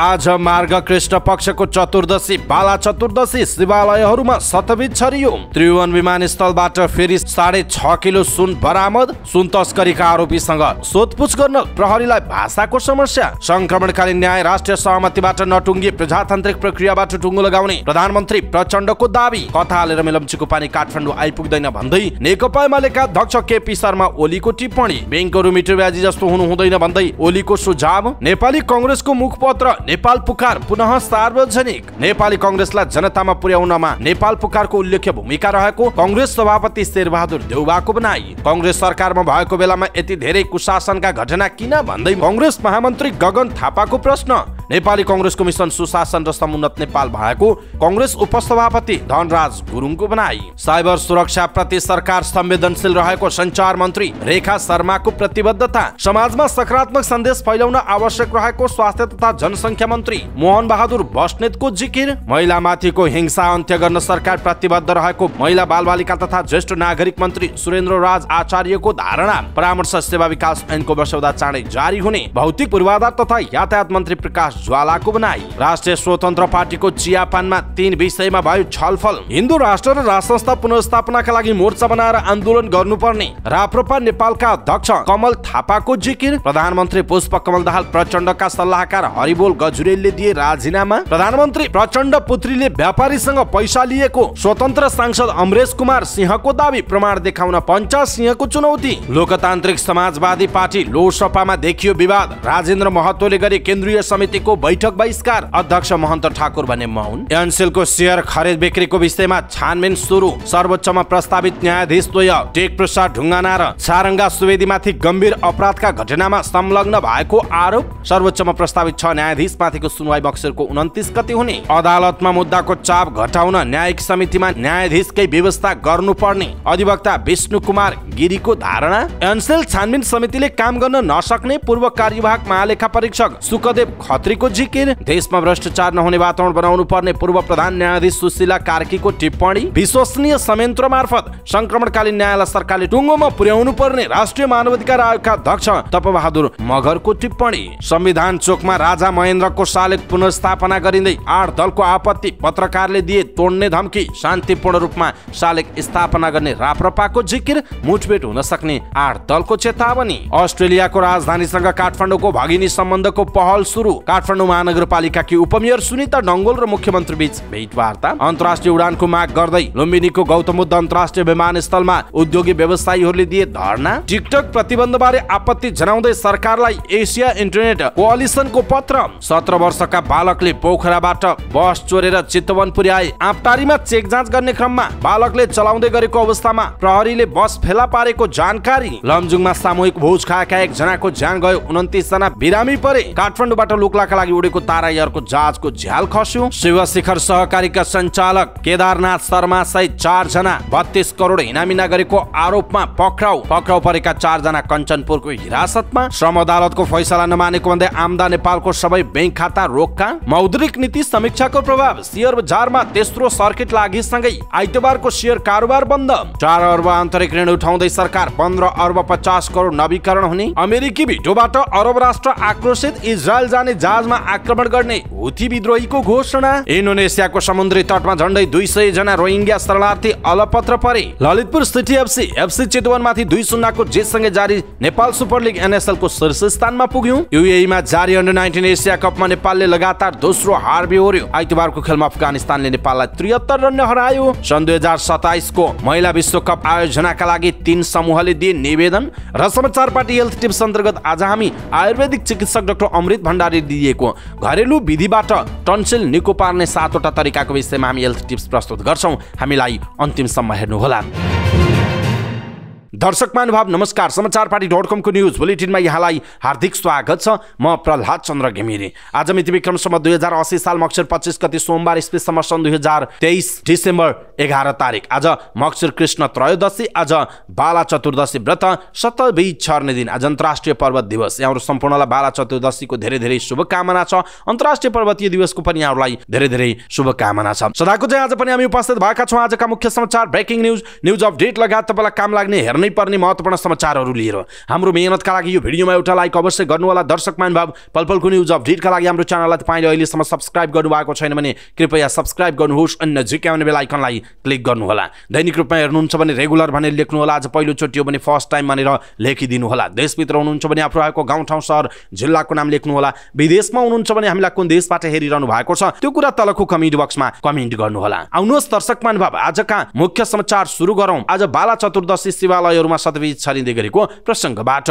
आज मार्ग कृष्ण पक्षको चतुर्दशी बाला चतुर्दशी शिवालयहरूमा शतबिज छरियो। त्रिभुवन विमानस्थलबाट फेरि 6.5 किलो सुन बरामद। सुन तस्करीका आरोपीसँग सोधपुछ गर्न प्रहरीलाई भाषाको समस्या। संक्रमणकालीन न्याय राष्ट्रिय सहमतिबाट नटुङ्गी प्रजातान्त्रिक प्रक्रियाबाट टुङ्गो लगाउने प्रधानमन्त्री प्रचण्डको दाबी। कथा हालेर मेलम्चीको पानी काठमाडौँ आइपुग्दैन भन्दै नेकपा एमालेका अध्यक्ष केपी शर्मा ओलीको टिप्पणी। बैंकहरू मिटरब्याजी जस्तो हुनु हुँदैन भन्दै ओलीको सुझाव। नेपाली कंग्रेसको मुखपत्र नेपाल पुकार पुनः सार्वजनिक। नेपाली कंग्रेसलाई जनतामा पुर्याउनमा नेपाल पुकारको उल्लेख्य भूमिका रहेको कंग्रेस सभापति शेरबहादुर देउवाको भनाई। कंग्रेस सरकारमा भएको बेलामा यति धेरै कुशासनका घटना किन भन्दै कंग्रेस महामन्त्री गगन थापाको प्रश्न। नेपाली कंग्रेसको मिशन सुशासन र समुन्नत नेपाल भएको कंग्रेस उपसभापति धनराज गुरुङको भनाई। साइबर सुरक्षा प्रति सरकार संवेदनशील रहेको संचार मन्त्री रेखा शर्माको प्रतिबद्धता। समाजमा सकारात्मक सन्देश फैलाउन आवश्यक रहेको स्वास्थ्य तथा जनसंख्या मन्त्री मोहन बहादुर बस्नेतको जिकिर। महिलामाथिको हिंसा अन्त्य गर्न सरकार प्रतिबद्ध रहेको महिला बालबालिका तथा ज्येष्ठ नागरिक मन्त्री सुरेन्द्र राज आचार्यको धारणा। परामर्श सेवा विकास ऐनको मस्यौदा चाँडै जारी हुने भौतिक पूर्वाधार तथा यातायात मन्त्री प्रकाश ज्वालाको भनाई। राष्ट्रिय स्वतन्त्र पार्टीको चियापानमा 3 विषयमा भयो छलफल। हिन्दू राष्ट्र र राष्ट्र संस्था पुनर्स्थापनाका लागि मोर्चा बनाएर आन्दोलन गर्नुपर्ने राप्रपा नेपालका अध्यक्ष कमल थापाको जिकिर। प्रधानमन्त्री पुष्पकमल दाहाल प्रचण्डका सल्लाहकार हरिबोल गजुरेलले दिए राजीनामा। प्रधानमन्त्री प्रचण्ड पुत्रीले व्यापारीसँग पैसा लिएको स्वतन्त्र सांसद अमरेश कुमार सिंहको दावी। प्रमाण देखाउन पञ्चास सिंहको चुनौती। लोकतान्त्रिक समाजवादी पार्टी लोकसभामा देखियो विवाद। राजेन्द्र महतोले गरे केन्द्रीय समितिको बैठक बहिष्कार। अध्यक्ष महन्त ठाकुर भने मौन। एनसेलको शेयर खरिद बिक्रीको विषयमा छानबिन सुरु। सर्वोच्चमा प्रस्तावित न्यायाधीश द्वय टेक प्रसाद ढुङ्गाना र सारङ्गा सुवेदीमाथि गम्भीर अपराधका घटनामा संलग्न भएको आरोप। सर्वोच्चमा प्रस्तावित 6 न्यायाधीश माथिको सुनवाई मक्सिरको 29 गते हुने। अदालतमा मुद्दाको चाप घटाउन न्यायिक समितिमा न्यायाधीशकै व्यवस्था गर्नुपर्ने अधिवक्ता विष्णु कुमार गिरीको धारणा। एनसेल छानबिन समितिले काम गर्न नसक्ने पूर्व कार्यवाहक महालेखा परीक्षक सुकदेव खत्रीको जिकिर। देशमा भ्रष्टाचार नहुने वातावरण बनाउनु पर्ने पूर्व प्रधान न्यायाधीश सुशीला कार्कीको टिप्पणी। विश्वसनीय संयन्त्र मार्फत संक्रमणकालीन न्यायलाई सरकारले टुङ्गोमा पुर्याउनु पर्ने राष्ट्रिय मानवाधिकार आयोगका अध्यक्ष तपबहादुर मगरको टिप्पणी। संविधान चोकमा राजा महेन्द्रको शालिग पुनर्स्थापना गरिँदै 8 दलको आपत्ति। पत्रकारले दिए तोड्ने धम्की। शान्तिपूर्ण रूपमा शालिग स्थापना गर्ने राप्रपाको जिकिर। मुठभेट हुन सक्ने 8 दलको चेतावनी। अस्ट्रेलियाको राजधानीसँग काठमाडौँको भगिनी सम्बन्धको पहल सुरु। काठमाडौँ महानगरपालिकाकी उपमेयर सुनिता डङ्गोल र मुख्यमन्त्री बीच भेटवार्ता। अन्तर्राष्ट्रिय उडानको माग गर्दै लुम्बिनीको गौतम बुद्ध अन्तर्राष्ट्रिय विमानस्थलमा उद्योगी व्यवसायीहरूले दिए धरना। टिकटक प्रतिबन्धबारे आपत्ति जनाउँदै सरकारलाई एसिया इन्टरनेट कोअलिसनको पत्र। 17 वर्षका बालकले पोखराबाट बस चोरेर चितवन पुर्याए। आँपटारीमा चेक जाँच गर्ने क्रममा बालकले चलाउँदै गरेको अवस्थामा प्रहरीले बस फेला पारेको जानकारी। लमजुङमा सामूहिक भोज खाएका 1 जनाको ज्यान गयो। 29 जना बिरामी परे। काठमाडौँबाट लुक्लाका लागि उडेको तारा एयरको जहाजको झ्याल खस्यो। शिवशिखर सहकारीका सञ्चालक केदारनाथ शर्मा सहित 4 जना 32 करोड हिनामिना गरेको आरोपमा पक्राउ परेका 4 जना कञ्चनपुरको हिरासतमा। श्रम अदालतको फैसला नमानेको भन्दै आमदा नेपालको सबै बैंक खाता रोक्का। मौद्रिक नीति समीक्षाको प्रभाव। शेयर बजारमा तेस्रो सर्किट लागिसँगै आइतबारको शेयर कारोबार बन्द। 4 अर्ब आन्तरिक ऋण उठाउँदै सरकार 15 अर्ब 50 करोड नवीकरण हुने। अमेरिकी भिटोबाट अरब राष्ट्र आक्रोशित। इजरायल जाने जहाजमा आक्रमण गर्ने हुथी विद्रोहीको घोषणा। इन्डोनेसियाको समुद्री तटमा झण्डै 200 जना रोहिंग्या शरणार्थी अलपत्र परे। ललितपुर सिटी एफसी चितवनमाथि 2-0 को जितसँगै जारी नेपाल सुपर लिग एनएसएल को शीर्ष स्थानमा पुग्यो। युएईमा जारी अन्डर-19 एसिया कपमा नेपालले लगातार दोस्रो हार बेहोर्यो। आइतबारको खेलमा अफगानिस्तानले नेपाललाई 73 रनले हरायो। सन् 2027 को महिला विश्वकप आयोजनाका लागि 3 समूहले दिए निवेदन। र समाचार पार्टी हेल्थ टिप्स अन्तर्गत आज हामी आयुर्वेदिक चिकित्सक डाक्टर अमृत भण्डारी दिएको घरेलु विधिबाट टन्सिल निको पार्ने 7वटा तरिकाको विषयमा हामी हेल्थ टिप्स प्रस्तुत गर्छौं। हामीलाई अन्तिमसम्म हेर्नुहोला। दर्शक महानुभाव नमस्कार। समाचार पार्टी.com को न्यूज बुलेटिनमा यहाँलाई हार्दिक स्वागत छ। म प्रहलाद चन्द्र घिमिरे। आज मिति विक्रम सम्वत 2080 साल मक्सिर 25 गते सोमबार इस्वीसम्म सन् 2023 डिसेम्बर 11 तारिक। आज मक्सिर कृष्ण त्रयोदशी। आज बाला चतुर्दशी व्रत शतबीज छर्ने दिन। आज अन्तर्राष्ट्रिय पर्वत दिवस। यहाँहरु सम्पूर्णलाई बाला चतुर्दशीको धेरै धेरै शुभकामना छ। अन्तर्राष्ट्रिय पर्वतीय दिवसको पनि यहाँहरुलाई धेरै धेरै शुभकामना छ। सदाको चाहिँ आज पनि हामी उपस्थित भएका छौं। आजका मुख्य समाचार, ब्रेकिङ न्यूज अपडेट लगायत तपाईलाई काम लाग्ने हेर्ने पर्ने महत्त्वपूर्ण समाचारहरू लिएर हाम्रो मेहनतका लागि यो भिडियोमा एउटा लाइक अवश्य गर्नुहोला। दर्शक महानुभाव, पलपलको न्युज अपडेटका लागि हाम्रो च्यानललाई तपाईले अहिलेसम्म सब्स्क्राइब गर्नुभएको छैन भने कृपया सब्स्क्राइब गर्नुहोस् अनि नजिकै आउने बेल आइकनलाई क्लिक गर्नुहोला। दैनिक रूपमा हेर्नुहुन्छ भने रेगुलर भनेर लेख्नुहोला। आज पहिलोचोटि हो भने फर्स्ट टाइम भनेर लेखिदिनु होला। देशभित्र हुनुहुन्छ भने आफू रहेको गाउँ ठाउँ सहर जिल्लाको नाम लेख्नुहोला। विदेशमा हुनुहुन्छ भने हामीलाई कुन देशबाट हेरिरहनु भएको छ त्यो कुरा तलको कमेन्ट बक्समा कमेन्ट गर्नुहोला। आउनुहोस् दर्शक महानुभाव, आजका मुख्य समाचार सुरु गरौँ आज बाला चतुर्दशी शिवालयहरूमा सतबीज छरिँदै गरेको प्रसङ्गबाट।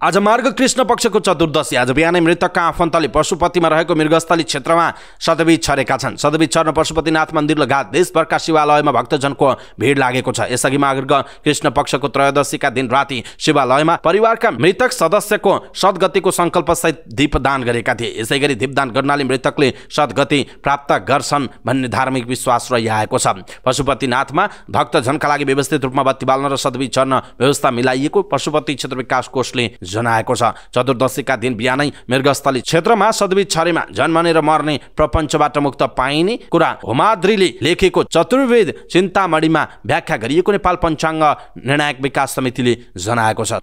आज मार्ग कृष्ण पक्षको चतुर्दशी। आज बिहानै मृतकका आफन्तले पशुपतिमा रहेको मृगस्थली क्षेत्रमा सतबीज छरेका छन्। सतबीज छर्न पशुपतिनाथ मन्दिर लगायत देशभरका शिवालयमा भक्तजनको भिड लागेको छ। यसअघि मार्ग कृष्ण पक्षको त्रयोदशीका दिन राति शिवालयमा परिवारका मृतक सदस्यको सद्गतिको सङ्कल्पसहित दीपदान गरेका थिए। यसै गरी दीपदान गर्नाले मृतकले सद्गति प्राप्त गर्छन् भन्ने धार्मिक विश्वास रहिआएको छ। पशुपतिनाथमा भक्तजनका लागि व्यवस्थित रूपमा बत्ती बाल्न र सतबीज छर्न व्यवस्था मिलाइएको पशुपति क्षेत्र विकास कोषले जनाएको छ। चतुर्दशीका दिन बिहानै मृगस्थली क्षेत्रमा सतबीज छरेमा जन्मने र मर्ने प्रपञ्चबाट मुक्त पाइने कुरा होमाद्रीले लेखेको चतुर्वेद चिन्तामणिमा व्याख्या गरिएको नेपाल पञ्चाङ्ग निर्णायक विकास समितिले जनाएको छ।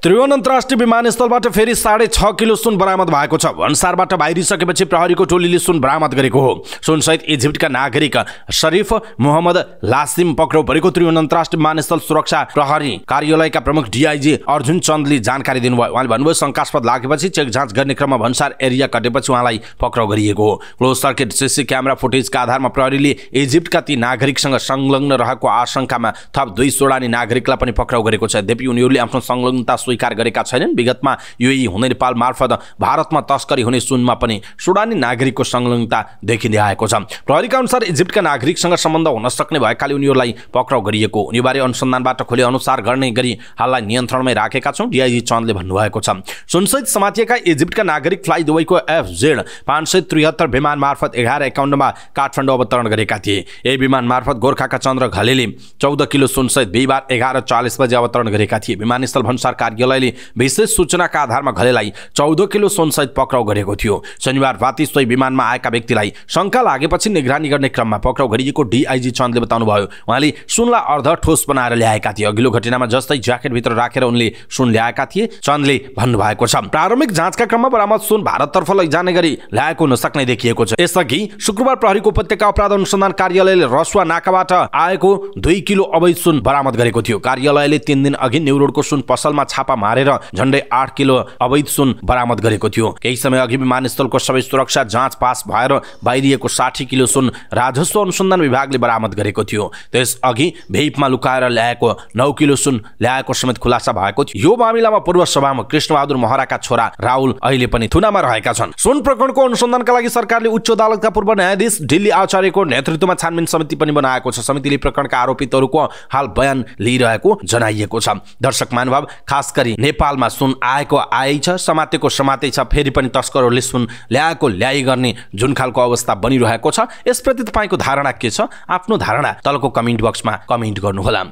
त्रिभुवन अन्तर्राष्ट्रिय विमानस्थलबाट फेरि 6.5 किलो सुन बरामद भएको छ। भन्सारबाट बाहिरिसकेपछि प्रहरीको टोलीले सुन बरामद गरेको हो। सुनसहित इजिप्टका नागरिक शरीफ मोहम्मद लासिम पक्राउ परेको त्रिभुवन अन्तर्राष्ट्रिय विमानस्थल सुरक्षा प्रहरी कार्यालयका प्रमुख डीआईजी अर्जुन चन्दले जानकारी दिनुभयो। उहाँले भन्नुभयो शङ्कास्पद लागेपछि चेक जाँच गर्ने क्रममा भन्सार एरिया कटेपछि उहाँलाई पक्राउ गरिएको हो। क्लोज सर्किट सीसी क्यामेरा फुटेजका आधारमा प्रहरीले इजिप्टका ती नागरिकसँग संलग्न रहेको आशंकामा थप 2 सुडानी नागरिकलाई पनि पक्राउ गरेको छ। यद्यपि उनीहरूले आफ्नो संलग्नता स्वीकार गरेका छैनन्। विगतमा यूएई हुने नेपाल मार्फत भारतमा तस्करी हुने सुनमा पनि सुडानी नागरिकको संलग्नता देखिँदै आएको छ। प्रहरीका अनुसार इजिप्टका नागरिकसँग सम्बन्ध हुन सक्ने भएकाले उनीहरूलाई पक्राउ गरिएको। उनीबारे अनुसन्धानबाट खोले अनुसार गर्ने गरी हाललाई नियन्त्रणमै राखेका छौँ, डीआईजी चन्दले भन्नुभएको छ। सुनसहित समातिएका इजिप्टका नागरिक फ्लाइ दुबईको FZ 573 विमान मार्फत 11:51 मा काठमाडौँ अवतरण गरेका थिए। यही विमान मार्फत गोर्खाका चन्द्र घलेले 14 किलो सुनसहित बिहिबार 11:40 बजे अवतरण गरेका थिए। विमानस्थल भन्सार कार्यालयले विशेष सूचनाका आधारमा घलेलाई 14 किलो सुनसहित पक्राउ गरेको थियो। शनिबार राति सोही विमानमा आएका व्यक्तिलाई शङ्का लागेपछि निगरानी गर्ने क्रममा पक्राउ गरिएको डीआईजी चन्दले बताउनुभयो। उहाँले सुनलाई अर्ध ठोस बनाएर ल्याएका थिए। अघिल्लो घटनामा जस्तै ज्याकेटभित्र राखेर उनले सुन ल्याएका थिए, चन्दले भन्नुभएको छ। प्रारम्भिक जाँचका क्रममा बरामद सुन भारततर्फ लैजाने गरी ल्याएको हुन सक्ने देखिएको छ। यसअघि शुक्रबार प्रहरीको उपत्यका अपराध अनुसन्धान कार्यालयले रसुवा नाकाबाट आएको 2 किलो अवैध सुन बरामद गरेको थियो। कार्यालयले 3 दिन अघि न्युरोडको सुन पसलमा छापा मारेर झन्डै 8 किलो अवैध सुन बरामद गरेको थियो। केही समय अघि विमानस्थलको सबै सुरक्षा जाँच पास भएर बाहिरिएको 60 किलो सुन राजस्व अनुसन्धान विभागले बरामद गरेको थियो। त्यसअघि भेपमा लुकाएर ल्याएको 9 किलो सुन ल्याएको समेत खुलासा भएको थियो। यो मामिलामा पूर्व सभामुख कृष्णबहादुर महराका छोरा राहुल अहिले पनि थुनामा रहेका छन्। सुन प्रकरणको अनुसन्धानका लागि सरकारले उच्च अदालतका पूर्व न्यायाधीश दिल्ली आचार्यको नेतृत्वमा छानबिन समिति पनि बनाएको छ। समितिले प्रकरणका आरोपितहरूको हाल बयान लिइरहेको जनाइएको छ। दर्शक महानुभाव, खास गरी नेपालमा सुन आएको आएकै छ, समातेको समातै छ, फेरि पनि तस्करहरूले सुन ल्याएको ल्याइ गर्ने जुन खालको अवस्था बनिरहेको छ, यसप्रति तपाईँको धारणा के छ? आफ्नो धारणा तलको कमेन्ट बक्समा कमेन्ट गर्नुहोला।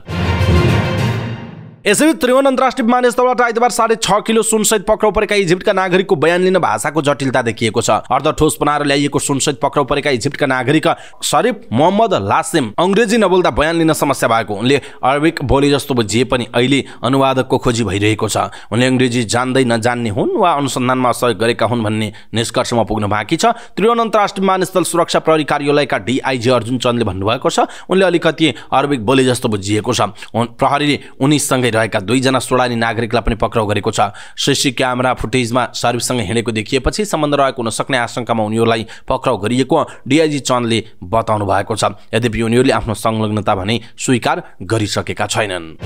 यसैबीच त्रिभुवन अन्तर्राष्ट्रिय विमानस्थलबाट आइतबार 6.5 किलो सुनसहित पक्राउ परेका इजिप्टका नागरिकको बयान लिन भाषाको जटिलता देखिएको छ। अर्ध ठोस बनाएर ल्याइएको सुनसहित पक्राउ परेका इजिप्टका नागरिक शरीफ मोहम्मद लासिम अंग्रेजी नबोल्दा बयान लिन समस्या भएको। उनले अरबिक बोले जस्तो बुझिए पनि अहिले अनुवादकको खोजी भइरहेको छ। उनले अंग्रेजी जान्दै नजान्ने हुन् वा अनुसन्धानमा सहयोग गरेका हुन् भन्ने निष्कर्षमा पुग्न बाँकी छ। त्रिभुवन अन्तर्राष्ट्रिय विमानस्थल सुरक्षा प्रहरी कार्यालयका डीआईजी अर्जुन चन्दले भन्नुभएको छ। उनले अलिकति अरबिक बोले जस्तो बुझिएको छ। प्रहरीले उनीसँगै रहेका 2 जना सुडानी नागरिकलाई पनि पक्राउ गरेको छ। सीसी क्यामेरा फुटेजमा शरीफसँग हिँडेको देखिएपछि सम्बन्ध रहेको हुन सक्ने आशंकामा उनीहरूलाई पक्राउ गरिएको डीआईजी चन्दले बताउनु भएको छ। यद्यपि उनीहरूले आफ्नो संलग्नता भने स्वीकार गरिसकेका छैनन्।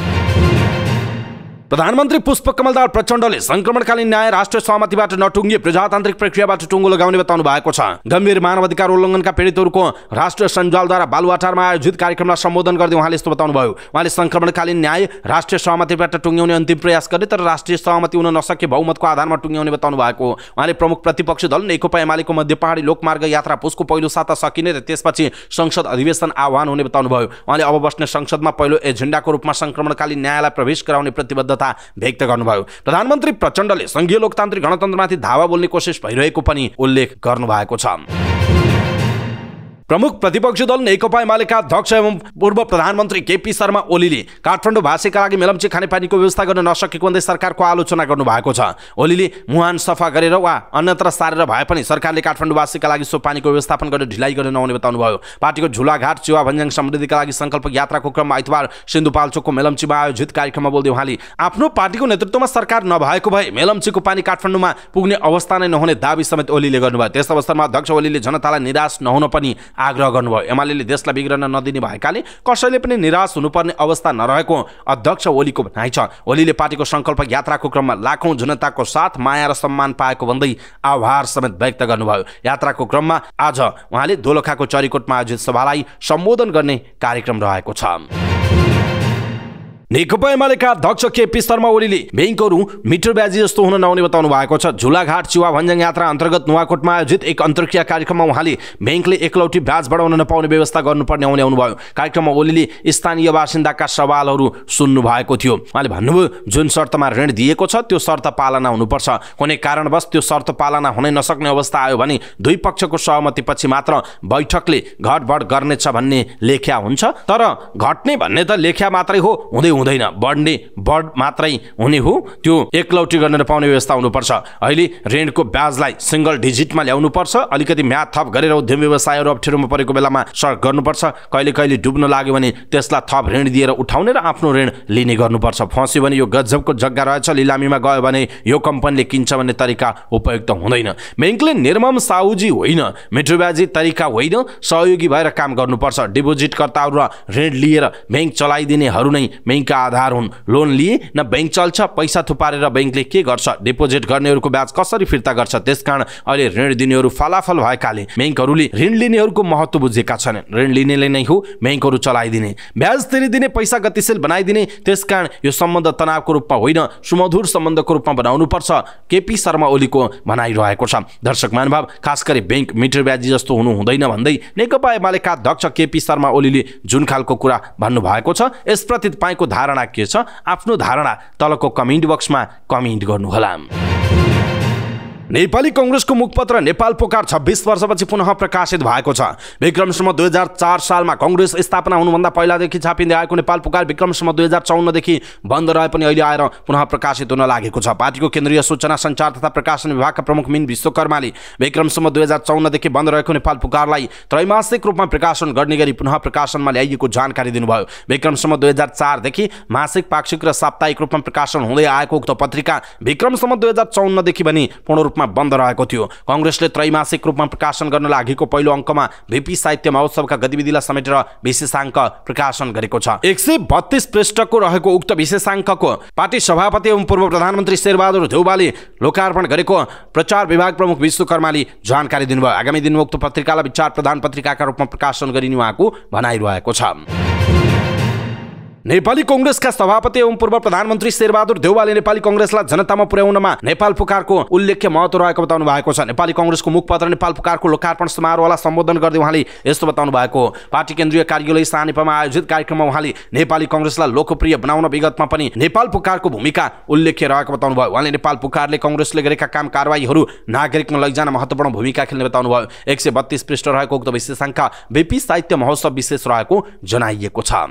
प्रधानमन्त्री पुष्पकमल प्रचण्डले संक्रमणकालीन न्याय राष्ट्रिय सहमतिबाट नटुङ्गिए प्रजातान्त्रिक प्रक्रियाबाट टुङ्गो लगाउने बताउनु भएको छ। गम्भीर मानवाधिकार उल्लङ्घनका पीडितहरूको राष्ट्रिय सञ्जालद्वारा बालुवाटारमा आयोजित कार्यक्रमलाई सम्बोधन गर्दै उहाँले यस्तो बताउनुभयो। उहाँले संक्रमणकालीन न्याय राष्ट्रिय सहमतिबाट टुङ्ग्याउने अन्तिम प्रयास गरे तर राष्ट्रिय सहमति हुन नसके बहुमतको आधारमा टुङ्ग्याउने बताउनु भएको। उहाँले प्रमुख प्रतिपक्षी दल नेकपा एमालेको मध्य पहाडी लोकमार्ग यात्रा पुसको पहिलो साता सकिने र त्यसपछि संसद अधिवेशन आह्वान हुने बताउनुभयो। उहाँले अब बस्ने संसदमा पहिलो एजेन्डाको रूपमा संक्रमणकालीन न्यायलाई प्रवेश गराउने प्रतिबद्धता व्यक्त गर्नुभयो। प्रधानमन्त्री प्रचण्डले संघीय लोकतान्त्रिक गणतन्त्रमाथि धावा बोल्ने कोसिस भइरहेको पनि उल्लेख गर्नुभएको छ। प्रमुख प्रतिपक्षी दल नेकपा एमालेका अध्यक्ष एवं पूर्व प्रधानमन्त्री केपी शर्मा ओलीले काठमाडौँ भाषीका लागि मेलम्ची खानेपानीको व्यवस्था गर्न नसकेको भन्दै सरकारको आलोचना गर्नुभएको छ। ओलीले मुहान सफा गरेर वा अन्यत्र सारेर भए पनि सरकारले काठमाडौँ भाषीका लागि सो पानीको व्यवस्थापन गर्न ढिलाइ गर्न नहुने बताउनुभयो। पार्टीको झुलाघाट चिवा भन्ज्याङ समृद्धिका लागि संकल्प यात्राको क्रममा आइतबार सिन्धुपाल्चोकको मेलम्चीमा आयोजित कार्यक्रममा बोल्दै उहाँले आफ्नो पार्टीको नेतृत्वमा सरकार नभएको भए मेलम्चीको पानी काठमाडौँमा पुग्ने अवस्था नै नहुने दाबी समेत ओलीले गर्नुभयो। त्यस अवस्थामा अध्यक्ष ओलीले जनतालाई निराश नहुन पनि आग्रह गर्नुभयो। एमालेले देशलाई बिग्रन नदिने भएकाले कसैले पनि निराश हुनुपर्ने अवस्था नरहेको अध्यक्ष ओलीको भनाइ छ। ओलीले पार्टीको संकल्प यात्राको क्रममा लाखौं जनताको साथ माया र सम्मान पाएको भन्दै आभार समेत व्यक्त गर्नुभयो। यात्राको क्रममा आज उहाँले दोलखाको चरीकोटमा आयोजित सभालाई सम्बोधन गर्ने कार्यक्रम रहेको छ। नेकपा एमालेका अध्यक्ष केपी शर्मा ओलीले बैंकहरू मिटर ब्याजी जस्तो हुन नहुने बताउनु भएको छ। झुलाघाट चिवा भन्ज्याङ यात्रा अन्तर्गत नुवाकोटमा आयोजित एक अन्तर्क्रिया कार्यक्रममा उहाँले बैंकले एकलौटी ब्याज बढाउन नपाउने व्यवस्था गर्नुपर्ने आउनुभयो। कार्यक्रममा ओलीले स्थानीय बासिन्दाका सवालहरू सुन्नु भएको थियो। उहाँले भन्नुभयो, जुन शर्तमा ऋण दिएको छ त्यो शर्त पालना हुनुपर्छ। कुनै कारणवश त्यो शर्त पालना हुनै नसक्ने अवस्था आयो भने दुई पक्षको सहमतिपछि मात्र बैठकले घटबढ गर्नेछ भन्ने लेख्या हुन्छ। तर घट्ने भन्ने त लेख्या मात्रै हो, हुँदैन, बढ्ने बढ मात्रै हुने हो। त्यो एकलौटी गर्न नपाउने व्यवस्था हुनुपर्छ। अहिले ऋणको ब्याजलाई सिंगल डिजिटमा ल्याउनु पर्छ। अलिकति म्याद थप गरेर उद्यम व्यवसायहरू अप्ठ्यारोमा परेको बेलामा सडक गर्नुपर्छ। कहिले कहिले डुब्न लाग्यो भने त्यसलाई थप ऋण दिएर उठाउने र आफ्नो ऋण लिने गर्नुपर्छ। फस्यो भने यो गजबको जग्गा रहेछ, लिलामीमा गयो भने यो कम्पनीले किन्छ भन्ने तरिका उपयुक्त हुँदैन। बैंकले निर्मम साहुजी होइन, मिठो ब्याजी तरिका होइन, सहयोगी भएर काम गर्नुपर्छ। डिपोजिटकर्ताहरू र ऋण लिएर बैंक चलाइदिनेहरू नै बैंकका आधार हुन्। लोन लिए न बैंक चल्छ, पैसा थुपारेर बैंकले के गर्छ? डिपोजिट गर्नेहरूको ब्याज कसरी फिर्ता गर्छ? त्यसकारण अहिले ऋण दिनेहरू फलाफल भएकाले बैंकहरूले ऋण लिनेहरूको महत्त्व बुझेका छैनन्। ऋण लिनेले नै हो बैंकहरू चलाइदिने, ब्याज तिरिदिने, पैसा गतिशील बनाइदिने। त्यसकारण यो सम्बन्ध तनावको रूपमा होइन, सुमधुर सम्बन्धको रूपमा बनाउनुपर्छ, केपी शर्मा ओलीको भनाइरहेको छ। दर्शक महानुभाव, खास गरी बैंक मिटर ब्याजी जस्तो हुनु हुँदैन भन्दै नेकपा एमालेका अध्यक्ष केपी शर्मा ओलीले जुन खालको कुरा भन्नुभएको छ, यसप्रति तपाईँको धारणा के छ? आफ्नो धारणा तलको कमेन्ट बक्समा कमेन्ट गर्नुहोला। नेपाली कांग्रेसको मुखपत्र नेपाल पुकार 26 वर्षपछि पुनः प्रकाशित भएको छ। विक्रमसम्म 2004 सालमा कांग्रेस स्थापना हुनुभन्दा पहिलादेखि छापिँदै आएको नेपाल पुकार विक्रमसम्म 2054 देखि बन्द रहे पनि अहिले आएर पुनः प्रकाशित हुन लागेको छ। पार्टीको केन्द्रीय सूचना सञ्चार तथा प्रकाशन विभागका प्रमुख मिन विश्वकर्माले विक्रमसम्म 2054 देखि बन्द रहेको नेपाल पुकारलाई त्रैमासिक रूपमा प्रकाशन गर्ने गरी पुनः प्रकाशनमा ल्याइएको जानकारी दिनुभयो। विक्रमसम्म 2004 देखि मासिक, पाक्षिक र साप्ताहिक रूपमा प्रकाशन हुँदै आएको उक्त पत्रिका विक्रमसम्म 2054 देखि पनि पूर्ण रूपमा बन्द रहेको थियो। कांग्रेसले त्रैमासिक रूपमा प्रकाशन गर्न लागेको पहिलो अङ्कमा भिपी साहित्य महोत्सवका गतिविधिलाई समेटेर विशेषाङ्क प्रकाशन गरेको छ। 132 पृष्ठको रहेको उक्त विशेषाङ्कको पार्टी सभापति एवं पूर्व प्रधानमन्त्री शेरबहादुर देउवाले लोकार्पण गरेको प्रचार विभाग प्रमुख विश्वकर्माले जानकारी दिनुभयो। आगामी दिनमा उक्त पत्रिकालाई विचार प्रधान पत्रिकाका रूपमा प्रकाशन गरिने उहाँको भनाइरहेको छ। नेपाली कांग्रेसका सभापति एवं पूर्व प्रधानमन्त्री शेरबहादुर देउवाले नेपाली कांग्रेसलाई जनतामा पुर्याउनमा नेपाल पुकारको उल्लेख्य महत्त्व रहेको बताउनु भएको छ। नेपाली कांग्रेसको मुखपत्र नेपाल पुकारको लोकार्पण समारोहलाई सम्बोधन गर्दै उहाँले यस्तो बताउनु भएको हो। पार्टी केन्द्रीय कार्यालय सानेपामा आयोजित कार्यक्रममा उहाँले नेपाली कांग्रेसलाई लोकप्रिय बनाउन विगतमा पनि नेपाल पुकारको भूमिका उल्लेख्य रहेको बताउनु भयो। उहाँले नेपाल पुकारले कांग्रेसले गरेका काम कारबाहीहरू नागरिकमा लैजान महत्त्वपूर्ण भूमिका खेल्ने बताउनु भयो। 132 पृष्ठ रहेको उक्त विशेषाङ्क भिपी साहित्य महोत्सव विशेष रहेको जनाइएको छ।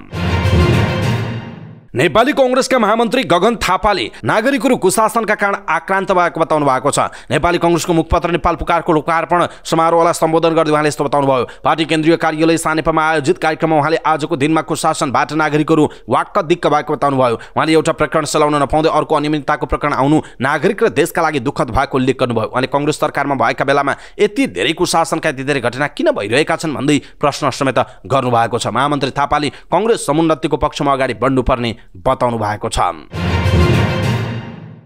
नेपाली कांग्रेसका महामन्त्री गगन थापाले नागरिकहरू कुशासनका कारण आक्रान्त भएको बताउनु भएको छ। नेपाली कांग्रेसको मुखपत्र नेपाल पुकारको लोकार्पण समारोहलाई सम्बोधन गर्दै उहाँले यस्तो बताउनु भयो। पार्टी केन्द्रीय कार्यालय सानेपामा आयोजित कार्यक्रममा उहाँले आजको दिनमा कुशासनबाट नागरिकहरू वाक्क दिक्क भएको बताउनु भयो। उहाँले एउटा प्रकरण चलाउन नपाउँदै अर्को अनियमितताको प्रकरण आउनु नागरिक र देशका लागि दुःखद भएको उल्लेख गर्नुभयो। उहाँले कांग्रेस सरकारमा भएका बेलामा यति धेरै कुशासनका यति धेरै घटना किन भइरहेका छन् भन्दै प्रश्न समेत गर्नुभएको छ। महामन्त्री थापाले कांग्रेस समुन्नतिको पक्षमा अगाडि बढ्नुपर्ने बताउनु भएको छ।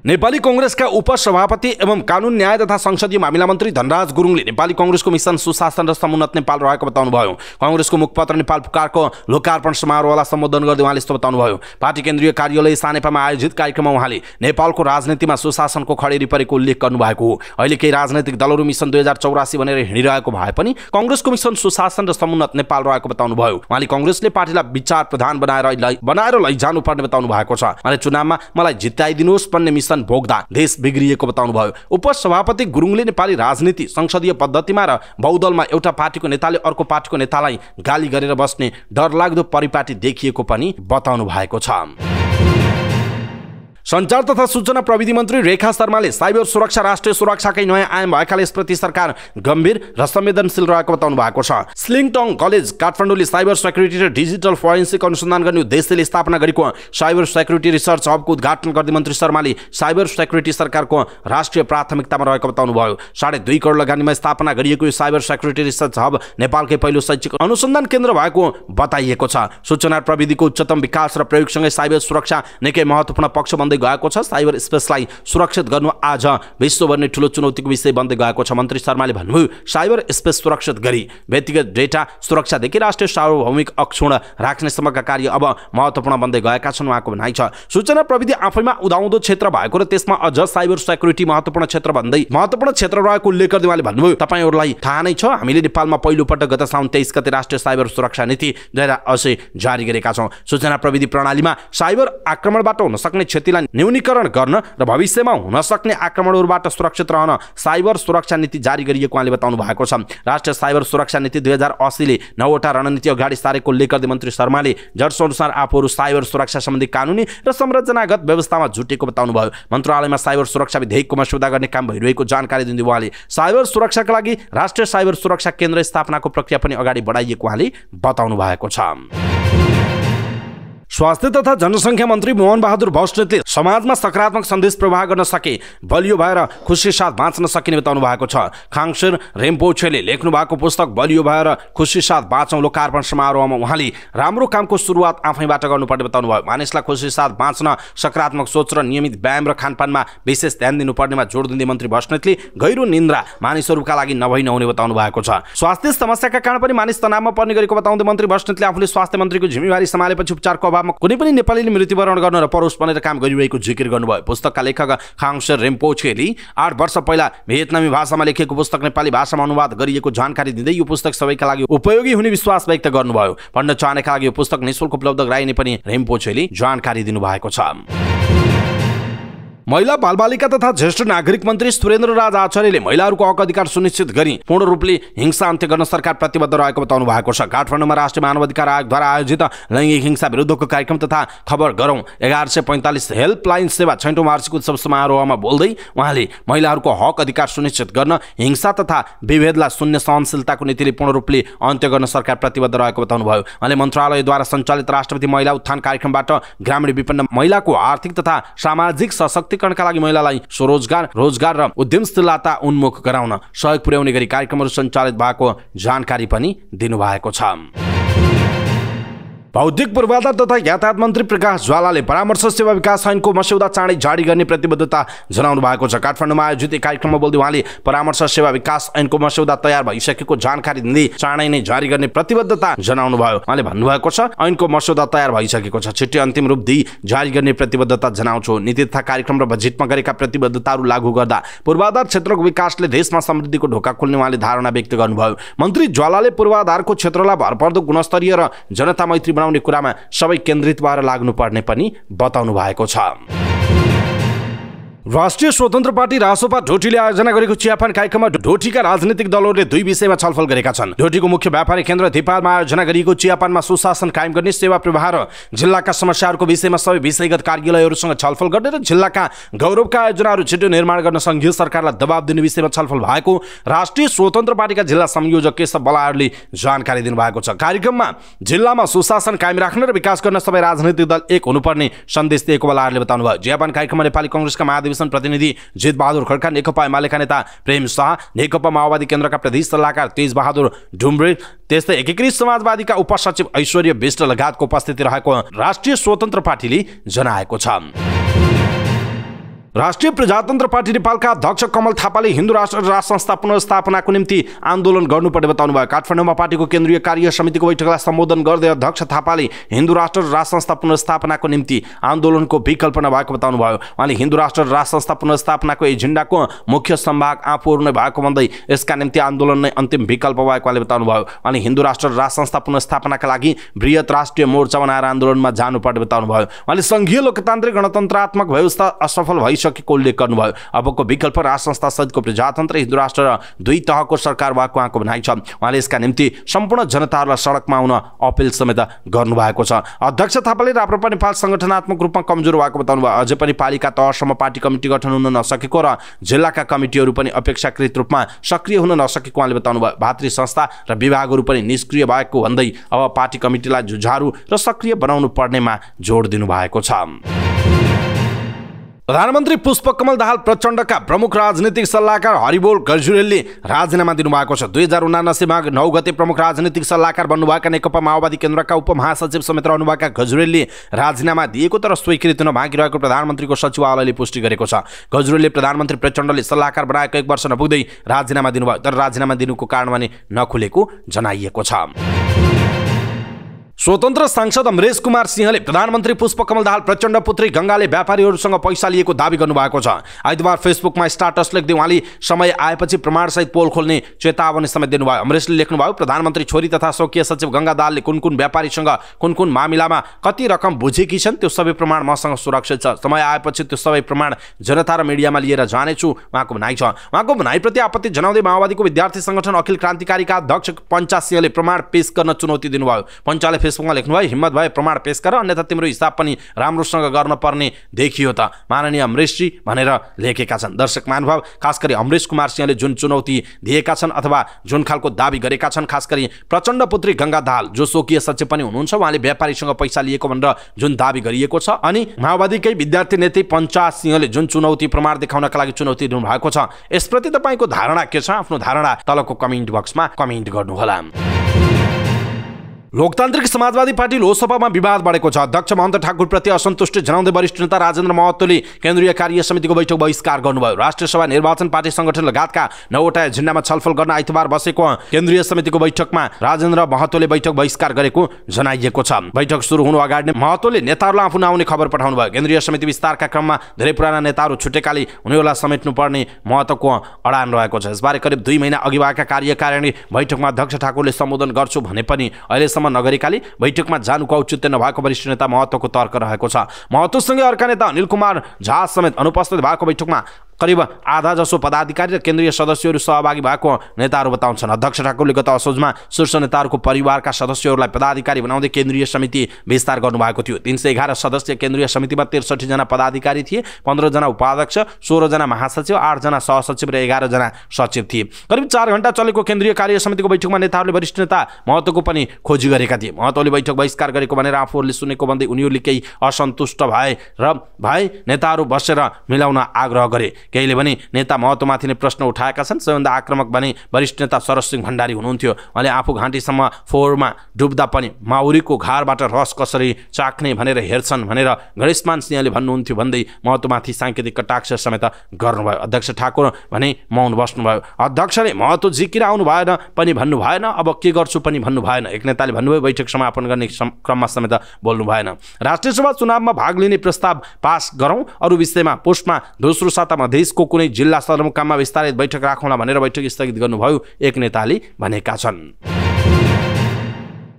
नेपाली कांग्रेसका उपसभापति एवं कानून न्याय तथा संसदीय मामिला मन्त्री धनराज गुरुङले नेपाली कांग्रेसको मिशन सुशासन र समुन्नत नेपाल रहेको बताउनु भयो। कांग्रेसको मुखपत्र नेपाल पुकारको लोकार्पण समारोहलाई सम्बोधन गर्दै उहाँले यस्तो बताउनु भयो। पार्टी केन्द्रीय कार्यालय सानेपामा आयोजित कार्यक्रममा उहाँले नेपालको राजनीतिमा सुशासनको खडेरी परेको उल्लेख गर्नुभएको हो। अहिले केही राजनैतिक दलहरू मिशन 2084 भनेर हिँडिरहेको भए पनि कांग्रेसको मिशन सुशासन र समुन्नत नेपाल रहेको बताउनु भयो। उहाँले कांग्रेसले पार्टीलाई विचार प्रधान बनाएर लैजानु पर्ने बताउनु भएको छ। उहाँले चुनावमा मलाई जिताइदिनुहोस् भन्ने मिशन वेतन भोग्दा देश बिग्रिएको बताउनुभयो। उपसभापति गुरुङले नेपाली राजनीति संसदीय पद्धतिमा र बहुदलमा एउटा पार्टीको नेताले अर्को पार्टीको नेतालाई गाली गरेर बस्ने डरलाग्दो परिपाटी देखिएको पनि बताउनु भएको छ। सञ्चार तथा सूचना प्रविधि मन्त्री रेखा शर्माले साइबर सुरक्षा राष्ट्रिय सुरक्षाकै नयाँ आयाम भएकाले यसप्रति सरकार गम्भीर र संवेदनशील रहेको बताउनु भएको छ। स्लिङटङ कलेज काठमाडौँले साइबर सेक्युरिटी र डिजिटल फोरेन्सिक अनुसन्धान गर्ने उद्देश्यले स्थापना गरेको साइबर सेक्युरिटी रिसर्च हबको उद्घाटन गर्दै मन्त्री शर्माले साइबर सेक्युरिटी सरकारको राष्ट्रिय प्राथमिकतामा रहेको बताउनुभयो। 2.5 करोड लगानीमा स्थापना गरिएको यो साइबर सेक्युरिटी रिसर्च हब नेपालकै पहिलो शैक्षिक अनुसन्धान केन्द्र भएको बताइएको छ। सूचना प्रविधिको उच्चतम विकास र प्रयोगसँगै साइबर सुरक्षा निकै महत्त्वपूर्ण पक्ष बन्दै गएको छ। साइबर स्पेसलाई सुरक्षित गर्नु आज विश्वभर नै ठूलो चुनौतीको विषय बन्दै गएको छ। मन्त्री शर्माले भन्नुभयो, साइबर स्पेस सुरक्षित गरी व्यक्तिगत डेटा सुरक्षादेखि राष्ट्रिय सार्वभौमिक अक्षुण्ण राख्नेसम्मका कार्य अब महत्त्वपूर्ण बन्दै गएका छन् उहाँको भनाइ छ। सूचना प्रविधि आफैमा उदाउँदो क्षेत्र भएको र त्यसमा अझ साइबर सेक्युरिटी महत्त्वपूर्ण क्षेत्र रहेको उल्लेख गर्दै उहाँले भन्नुभयो, तपाईहरुलाई थाहा नै छ, हामीले नेपालमा पहिलो पटक गत साउन 23 गते राष्ट्रिय साइबर सुरक्षा नीति 2080 जारी गरेका छौं। सूचना प्रविधि प्रणालीमा साइबर आक्रमणबाट हुन सक्ने क्षतिलाई न्यूनीकरण गर्न र भविष्यमा हुन सक्ने आक्रमणहरूबाट सुरक्षित रहन साइबर सुरक्षा नीति जारी गरिएको उहाँले बताउनु भएको छ। राष्ट्रिय साइबर सुरक्षा नीति 2080 ले 9वटा रणनीति अगाडि सारेको उल्लेख गर्दै मन्त्री शर्माले जसअनुसार आफूहरू साइबर सुरक्षा सम्बन्धी कानुनी र संरचनागत व्यवस्थामा जुटेको बताउनुभयो। मन्त्रालयमा साइबर सुरक्षा विधेयकको मस्यौदा गर्ने काम भइरहेको जानकारी दिँदै उहाँले साइबर सुरक्षाका लागि राष्ट्रिय साइबर सुरक्षा केन्द्र स्थापनाको प्रक्रिया पनि अगाडि बढाइएको उहाँले बताउनु भएको छ। स्वास्थ्य तथा जनसङ्ख्या मन्त्री मोहन बहादुर बस्नेतले समाजमा सकारात्मक सन्देश प्रवाह गर्न सके बलियो भएर खुसी साथ बाँच्न सकिने बताउनु भएको छ। खाङशेर रेम्पोछेले लेख्नु भएको पुस्तक बलियो भएर खुसी साथ बाँचौँ लोकार्पण समारोहमा उहाँले राम्रो कामको सुरुवात आफैबाट गर्नुपर्ने बताउनु भयो। मानिसलाई खुसी साथ बाँच्न सकारात्मक सोच र नियमित व्यायाम र खानपानमा विशेष ध्यान दिनुपर्नेमा जोड दिँदै मन्त्री बस्नेतले गहिरो निन्द्रा मानिसहरूका लागि नहुने बताउनु भएको छ। स्वास्थ्य समस्याका कारण पनि मानिस तनावमा पर्ने गरेको बताउँदै मन्त्री बस्नेतले आफूले स्वास्थ्य मन्त्रीको जिम्मेवारी सम्हालेपछि उपचारको अभावमा कुनै पनि नेपालीले मृत्युवरण गर्न र परोस बनेर काम गरिरहेको जिकिर गर्नुभयो। पुस्तकका लेखक खाङशेर रेम्पोछेले 8 वर्ष पहिला भियतनामी भाषामा लेखेको पुस्तक नेपाली भाषामा अनुवाद गरिएको जानकारी दिँदै यो पुस्तक सबैका लागि उपयोगी हुने विश्वास व्यक्त गर्नुभयो। पढ्न चाहनेका लागि यो पुस्तक निःशुल्क उपलब्ध गराइने पनि रेम्पोछेले जानकारी दिनुभएको छ। महिला बालबालिका तथा ज्येष्ठ नागरिक मन्त्री सुरेन्द्र राज आचार्यले महिलाहरूको हक अधिकार सुनिश्चित गरी पूर्ण रूपले हिंसा अन्त्य गर्न सरकार प्रतिबद्ध रहेको बताउनु भएको छ। काठमाडौँमा राष्ट्रिय मानव अधिकार आयोगद्वारा आयोजित लैङ्गिक हिंसा विरुद्धको कार्यक्रम तथा खबर गरौँ 1145 हेल्पलाइन सेवा 6औं वार्षिक उत्सव समारोहमा बोल्दै उहाँले महिलाहरूको हक अधिकार सुनिश्चित गर्न हिंसा तथा विभेदलाई शून्य सहनशीलताको नीतिले पूर्ण रूपले अन्त्य गर्न सरकार प्रतिबद्ध रहेको बताउनुभयो। उहाँले मन्त्रालयद्वारा सञ्चालित राष्ट्रपति महिला उत्थान कार्यक्रमबाट ग्रामीण विपन्न महिलाको आर्थिक तथा सामाजिक सशक्तिकरणका लागि महिलालाई स्वरोजगार, रोजगार र उद्यमशीलता उन्मुख गराउन सहयोग पुर्याउने गरी कार्यक्रमहरू सञ्चालित भएको जानकारी पनि दिनुभएको छ। बौद्धिक पूर्वाधार तथा यातायात मन्त्री प्रकाश ज्वालाले परामर्श सेवा विकास ऐनको मस्यौदा चाँडै जारी गर्ने प्रतिबद्धता जनाउनु भएको छ। काठमाडौँमा आयोजित कार्यक्रममा बोल्दै उहाँले परामर्श सेवा विकास ऐनको मस्यौदा तयार भइसकेको जानकारी दिँदै चाँडै नै जारी गर्ने प्रतिबद्धता जनाउनु भयो। उहाँले भन्नुभएको छ, ऐनको मस्यौदा तयार भइसकेको छ, छिट्टै अन्तिम रूप दिई जारी गर्ने प्रतिबद्धता जनाउँछु। नीति तथा कार्यक्रम र बजेटमा गरेका प्रतिबद्धताहरू लागू गर्दा पूर्वाधार क्षेत्रको विकासले देशमा समृद्धिको ढोका खोल्ने उहाँले धारणा व्यक्त गर्नुभयो। मन्त्री ज्वालाले पूर्वाधारको क्षेत्रलाई भरपर्दो गुणस्तरीय र जनता मैत्री बनाउने कुरामा सबै केन्द्रित भएर लाग्नुपर्ने पनि बताउनु भएको छ। राष्ट्रिय स्वतन्त्र पार्टी रासोपा ढोटीले आयोजना गरेको चियापान कार्यक्रममा ढोटीका राजनीतिक दलहरूले 2 विषयमा छलफल गरेका छन्। ढोटीको मुख्य व्यापारिक केन्द्र दिपालमा आयोजना गरिएको चियापानमा सुशासन कायम गर्ने, सेवा प्रवाह र जिल्लाका समस्याहरूको विषयमा सबै विषयगत कार्यालयहरूसँग छलफल गर्ने र जिल्लाका गौरवका आयोजनाहरू छिटो निर्माण गर्न संघीय सरकारलाई दबाब दिने विषयमा छलफल भएको राष्ट्रिय स्वतन्त्र पार्टीका जिल्ला संयोजक केशव बलायरले जानकारी दिनुभएको छ। कार्यक्रममा जिल्लामा सुशासन कायम राख्न र विकास गर्न सबै राजनीतिक दल एक हुनुपर्ने सन्देश दिएको बलायरले बताउनुभयो। चियापान कार्यक्रममा नेपाली कांग्रेसका महाधिवेशन प्रतिनिधि जित बहादुर खड्का, नेकपा एमालेका नेता प्रेम शाह, नेकपा माओवादी केन्द्रका प्रदेश सल्लाहकार तेज बहादुर ढुम्ब्रे, त्यस्तै एकीकृत समाजवादीका उपसचिव ऐश्वर्य विष्ट लगायतको उपस्थिति रहेको राष्ट्रिय स्वतन्त्र पार्टीले जनाएको छ। राष्ट्रिय प्रजातन्त्र पार्टी नेपालका अध्यक्ष कमल थापाले हिन्दू राष्ट्र राज संस्था पुनर्स्थापनाको निम्ति आन्दोलन गर्नुपर्ने बताउनु भयो। काठमाडौँमा पार्टीको केन्द्रीय कार्य समितिको बैठकलाई सम्बोधन गर्दै अध्यक्ष थापाले हिन्दू राष्ट्र राज संस्था पुनर्स्थापनाको निम्ति आन्दोलनको विकल्प नभएको बताउनु भयो। उहाँले हिन्दू राष्ट्र राज संस्था पुनर्स्थापनाको एजेन्डाको मुख्य सम्भाग आफूहरू नै भएको भन्दै यसका निम्ति आन्दोलन नै अन्तिम विकल्प भएको बताउनु भयो। उहाँले हिन्दू राष्ट्र राज संस्था पुनर्स्थापनाका लागि बृहत राष्ट्रिय मोर्चा बनाएर आन्दोलनमा जानुपर्ने बताउनु भयो। उहाँले संघीय लोकतान्त्रिक गणतन्त्रात्मक व्यवस्था असफल भइसक्यो भइसकेको उल्लेख गर्नुभयो। अबको विकल्प राष्ट्र संस्था सहितको प्रजातन्त्र, हिन्दू राष्ट्र र दुई तहको सरकार भएको उहाँको भनाइ छ। उहाँले यसका निम्ति सम्पूर्ण जनताहरूलाई सडकमा आउन अपिल समेत गर्नुभएको छ। अध्यक्ष थापाले राप्रपा नेपाल संगठनात्मक रूपमा कमजोर भएको बताउनुभयो। अझै पनि पालिका तहसम्म पार्टी कमिटी गठन हुन नसकेको र जिल्लाका कमिटीहरू पनि अपेक्षाकृत रूपमा सक्रिय हुन नसकेको उहाँले बताउनुभयो। भातृ संस्था र विभागहरू पनि निष्क्रिय भएको भन्दै अब पार्टी कमिटीलाई जुझारु र सक्रिय बनाउनु पर्नेमा जोड दिनुभएको छ। प्रधानमन्त्री पुष्पकमल दाहाल प्रचण्डका प्रमुख राजनीतिक सल्लाहकार हरिबोल गजुरेलले राजीनामा दिनुभएको छ। 2079 माघ 9 गते प्रमुख राजनीतिक सल्लाहकार बन्नुभएका नेकपा माओवादी केन्द्रका उपमहासचिव समेत रहनुभएका गजुरेलले राजीनामा दिएको तर स्वीकृत हुन बाँकी रहेको प्रधानमन्त्रीको सचिवालयले पुष्टि गरेको छ। गजुरेलले प्रधानमन्त्री प्रचण्डले सल्लाहकार बनाएको 1 वर्ष नपुग्दै राजीनामा दिनुभयो, तर राजीनामा दिनुको कारण भने नखुलेको जनाइएको छ। स्वतन्त्र सांसद अमरेश कुमार सिंहले प्रधानमन्त्री पुष्पकमल दाहाल प्रचण्ड पुत्री गङ्गाले व्यापारीहरूसँग पैसा लिएको दावी गर्नुभएको छ। आइतबार फेसबुकमा स्टाटस लेख्दै उहाँले समय आएपछि प्रमाणसहित पोल खोल्ने चेतावनी समेत दिनुभयो। अमरेशले लेख्नुभयो, प्रधानमन्त्री छोरी तथा स्वकीय सचिव गङ्गा दाहालले कुन कुन व्यापारीसँग कुन कुन मामिलामा कति रकम बुझेकी छन् त्यो सबै प्रमाण मसँग सुरक्षित छ। समय आएपछि त्यो सबै प्रमाण जनता र मिडियामा लिएर जानेछु उहाँको भनाइ छ। उहाँको भनाइप्रति आपत्ति जनाउँदै माओवादीको विद्यार्थी संगठन अखिल क्रान्तिकारीका अध्यक्ष पञ्चा सिंहले प्रमाण पेश गर्न चुनौती दिनुभयो। पञ्चाले फेसबुकमा लेख्नुभयो, हिम्मत भए प्रमाण पेश गर, अन्यथा तिम्रो हिसाब पनि राम्रोसँग गर्न पर्ने देखियो त, माननीय अमरेशजी भनेर लेखेका छन्। दर्शक महानुभाव, खास गरी अमरेश कुमार सिंहले जुन चुनौती दिएका छन् अथवा जुन खालको दावी गरेका छन्, खास गरी प्रचण्ड पुत्री गङ्गा दाहाल जो स्वकीय सचिव पनि हुनुहुन्छ, उहाँले व्यापारीसँग पैसा लिएको भनेर जुन दावी गरिएको छ, अनि माओवादीकै विद्यार्थी नेता पञ्चा सिंहले जुन चुनौती प्रमाण देखाउनका लागि चुनौती दिनुभएको छ, यसप्रति तपाईँको धारणा के छ? आफ्नो धारणा तलको कमेन्ट बक्समा कमेन्ट गर्नुहोला। लोकतान्त्रिक समाजवादी पार्टी लोकसभामा विवाद बढेको छ। अध्यक्ष महन्त ठाकुरप्रति असन्तुष्टि जनाउँदै वरिष्ठ नेता राजेन्द्र महतोले केन्द्रीय कार्य समितिको बैठक बहिष्कार गर्नुभयो। राष्ट्रिय सभा निर्वाचन पार्टी संगठन लगायतका 9वटा एजेन्डामा छलफल गर्न आइतबार बसेको केन्द्रीय समितिको बैठकमा राजेन्द्र महतोले बैठक बहिष्कार गरेको जनाइएको छ। बैठक सुरु हुनु अगाडि महतोले नेताहरूलाई आफू नआउने खबर पठाउनु भयो। केन्द्रीय समिति विस्तारका क्रममा धेरै पुराना नेताहरू छुटेकाले उनीहरूलाई समेट्नुपर्ने महत्त्वको अडान रहेको छ। यसबारे करिब 2 महिना अघि भएका कार्यकारिणी बैठकमा अध्यक्ष ठाकुरले सम्बोधन गर्छु भने पनि अहिलेसम्म नगरेकाले बैठकमा जानुको औचित्य नभएको वरिष्ठ नेता महतोको तर्क रहेको छ। महतोसँगै अर्का नेता अनिल कुमार झा समेत अनुपस्थित भएको बैठकमा करिब आधा जसो पदाधिकारी र केन्द्रीय सदस्यहरू सहभागी भएको नेताहरू बताउँछन्। अध्यक्ष ठाकुरले गत असोजमा शीर्ष नेताहरूको परिवारका सदस्यहरूलाई पदाधिकारी बनाउँदै केन्द्रीय समिति विस्तार गर्नुभएको थियो। 311 सदस्यीय केन्द्रीय समितिमा 63 जना पदाधिकारी थिए, 15 जना उपाध्यक्ष, 16 जना महासचिव, 8 जना सहसचिव र 11 जना सचिव थिए। करिब 4 घण्टा चलेको केन्द्रीय कार्य समितिको बैठकमा नेताहरूले वरिष्ठ नेता महतोको पनि खोजी गरेका थिए। महतोले बैठक बहिष्कार गरेको भनेर आफूहरूले सुनेको भन्दै उनीहरूले केही असन्तुष्ट भए नेताहरू बसेर मिलाउन आग्रह गरे। केहीले भने नेता महतोमाथि नै प्रश्न उठाएका छन्। सबैभन्दा आक्रामक भने वरिष्ठ नेता शरद सिंह भण्डारी हुनुहुन्थ्यो। उहाँले आफू घाँटीसम्म फोहोरमा डुब्दा पनि माउरीको घारबाट रस कसरी चाख्ने भनेर हेर्छन् भनेर गणेशमान सिंहले भन्नुहुन्थ्यो भन्दै महतोमाथि साङ्केतिक कटाक्ष समेत गर्नुभयो। अध्यक्ष ठाकुर भने मौन बस्नुभयो। अध्यक्षले महतो जिकिर आउनु भएन पनि भन्नु भएन, अब के गर्छु पनि भन्नु भएन। एक नेताले भन्नुभयो, बैठक समापन गर्ने क्रममा समेत बोल्नु भएन। राष्ट्रिय सभा चुनावमा भाग लिने प्रस्ताव पास गरौँ, अरू विषयमा पोस्टमा दोस्रो सातामा देशको कुनै जिल्ला सदरमुकाममा विस्तारित बैठक राखौँला भनेर बैठक स्थगित गर्नुभयो, एक नेताले भनेका छन्।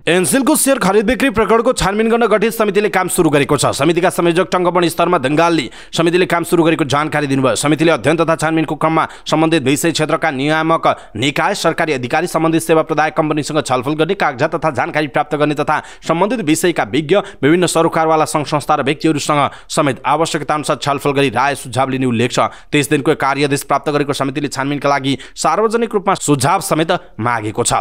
एनसिलको शेयर खरिद बिक्री प्रकरणको छानबिन गर्न गठित समितिले काम सुरु गरेको छ। समितिका संयोजक टङ्कबन स्तरमा दङ्गालले समितिले काम सुरु गरेको जानकारी दिनुभयो। समितिले अध्ययन तथा छानबिनको क्रममा सम्बन्धित विषय क्षेत्रका नियामक निकाय, सरकारी अधिकारी, सम्बन्धित सेवा प्रदायक कम्पनीसँग छलफल गर्ने, कागजात तथा जानकारी प्राप्त गर्ने तथा सम्बन्धित विषयका विज्ञ, विभिन्न सरोकारवाला सङ्घ संस्था र व्यक्तिहरूसँग समेत आवश्यकताअनुसार छलफल गरी राय सुझाव लिने उल्लेख छ। 30 दिनको कार्यादेश प्राप्त गरेको समितिले छानबिनका लागि सार्वजनिक रूपमा सुझाव समेत मागेको छ।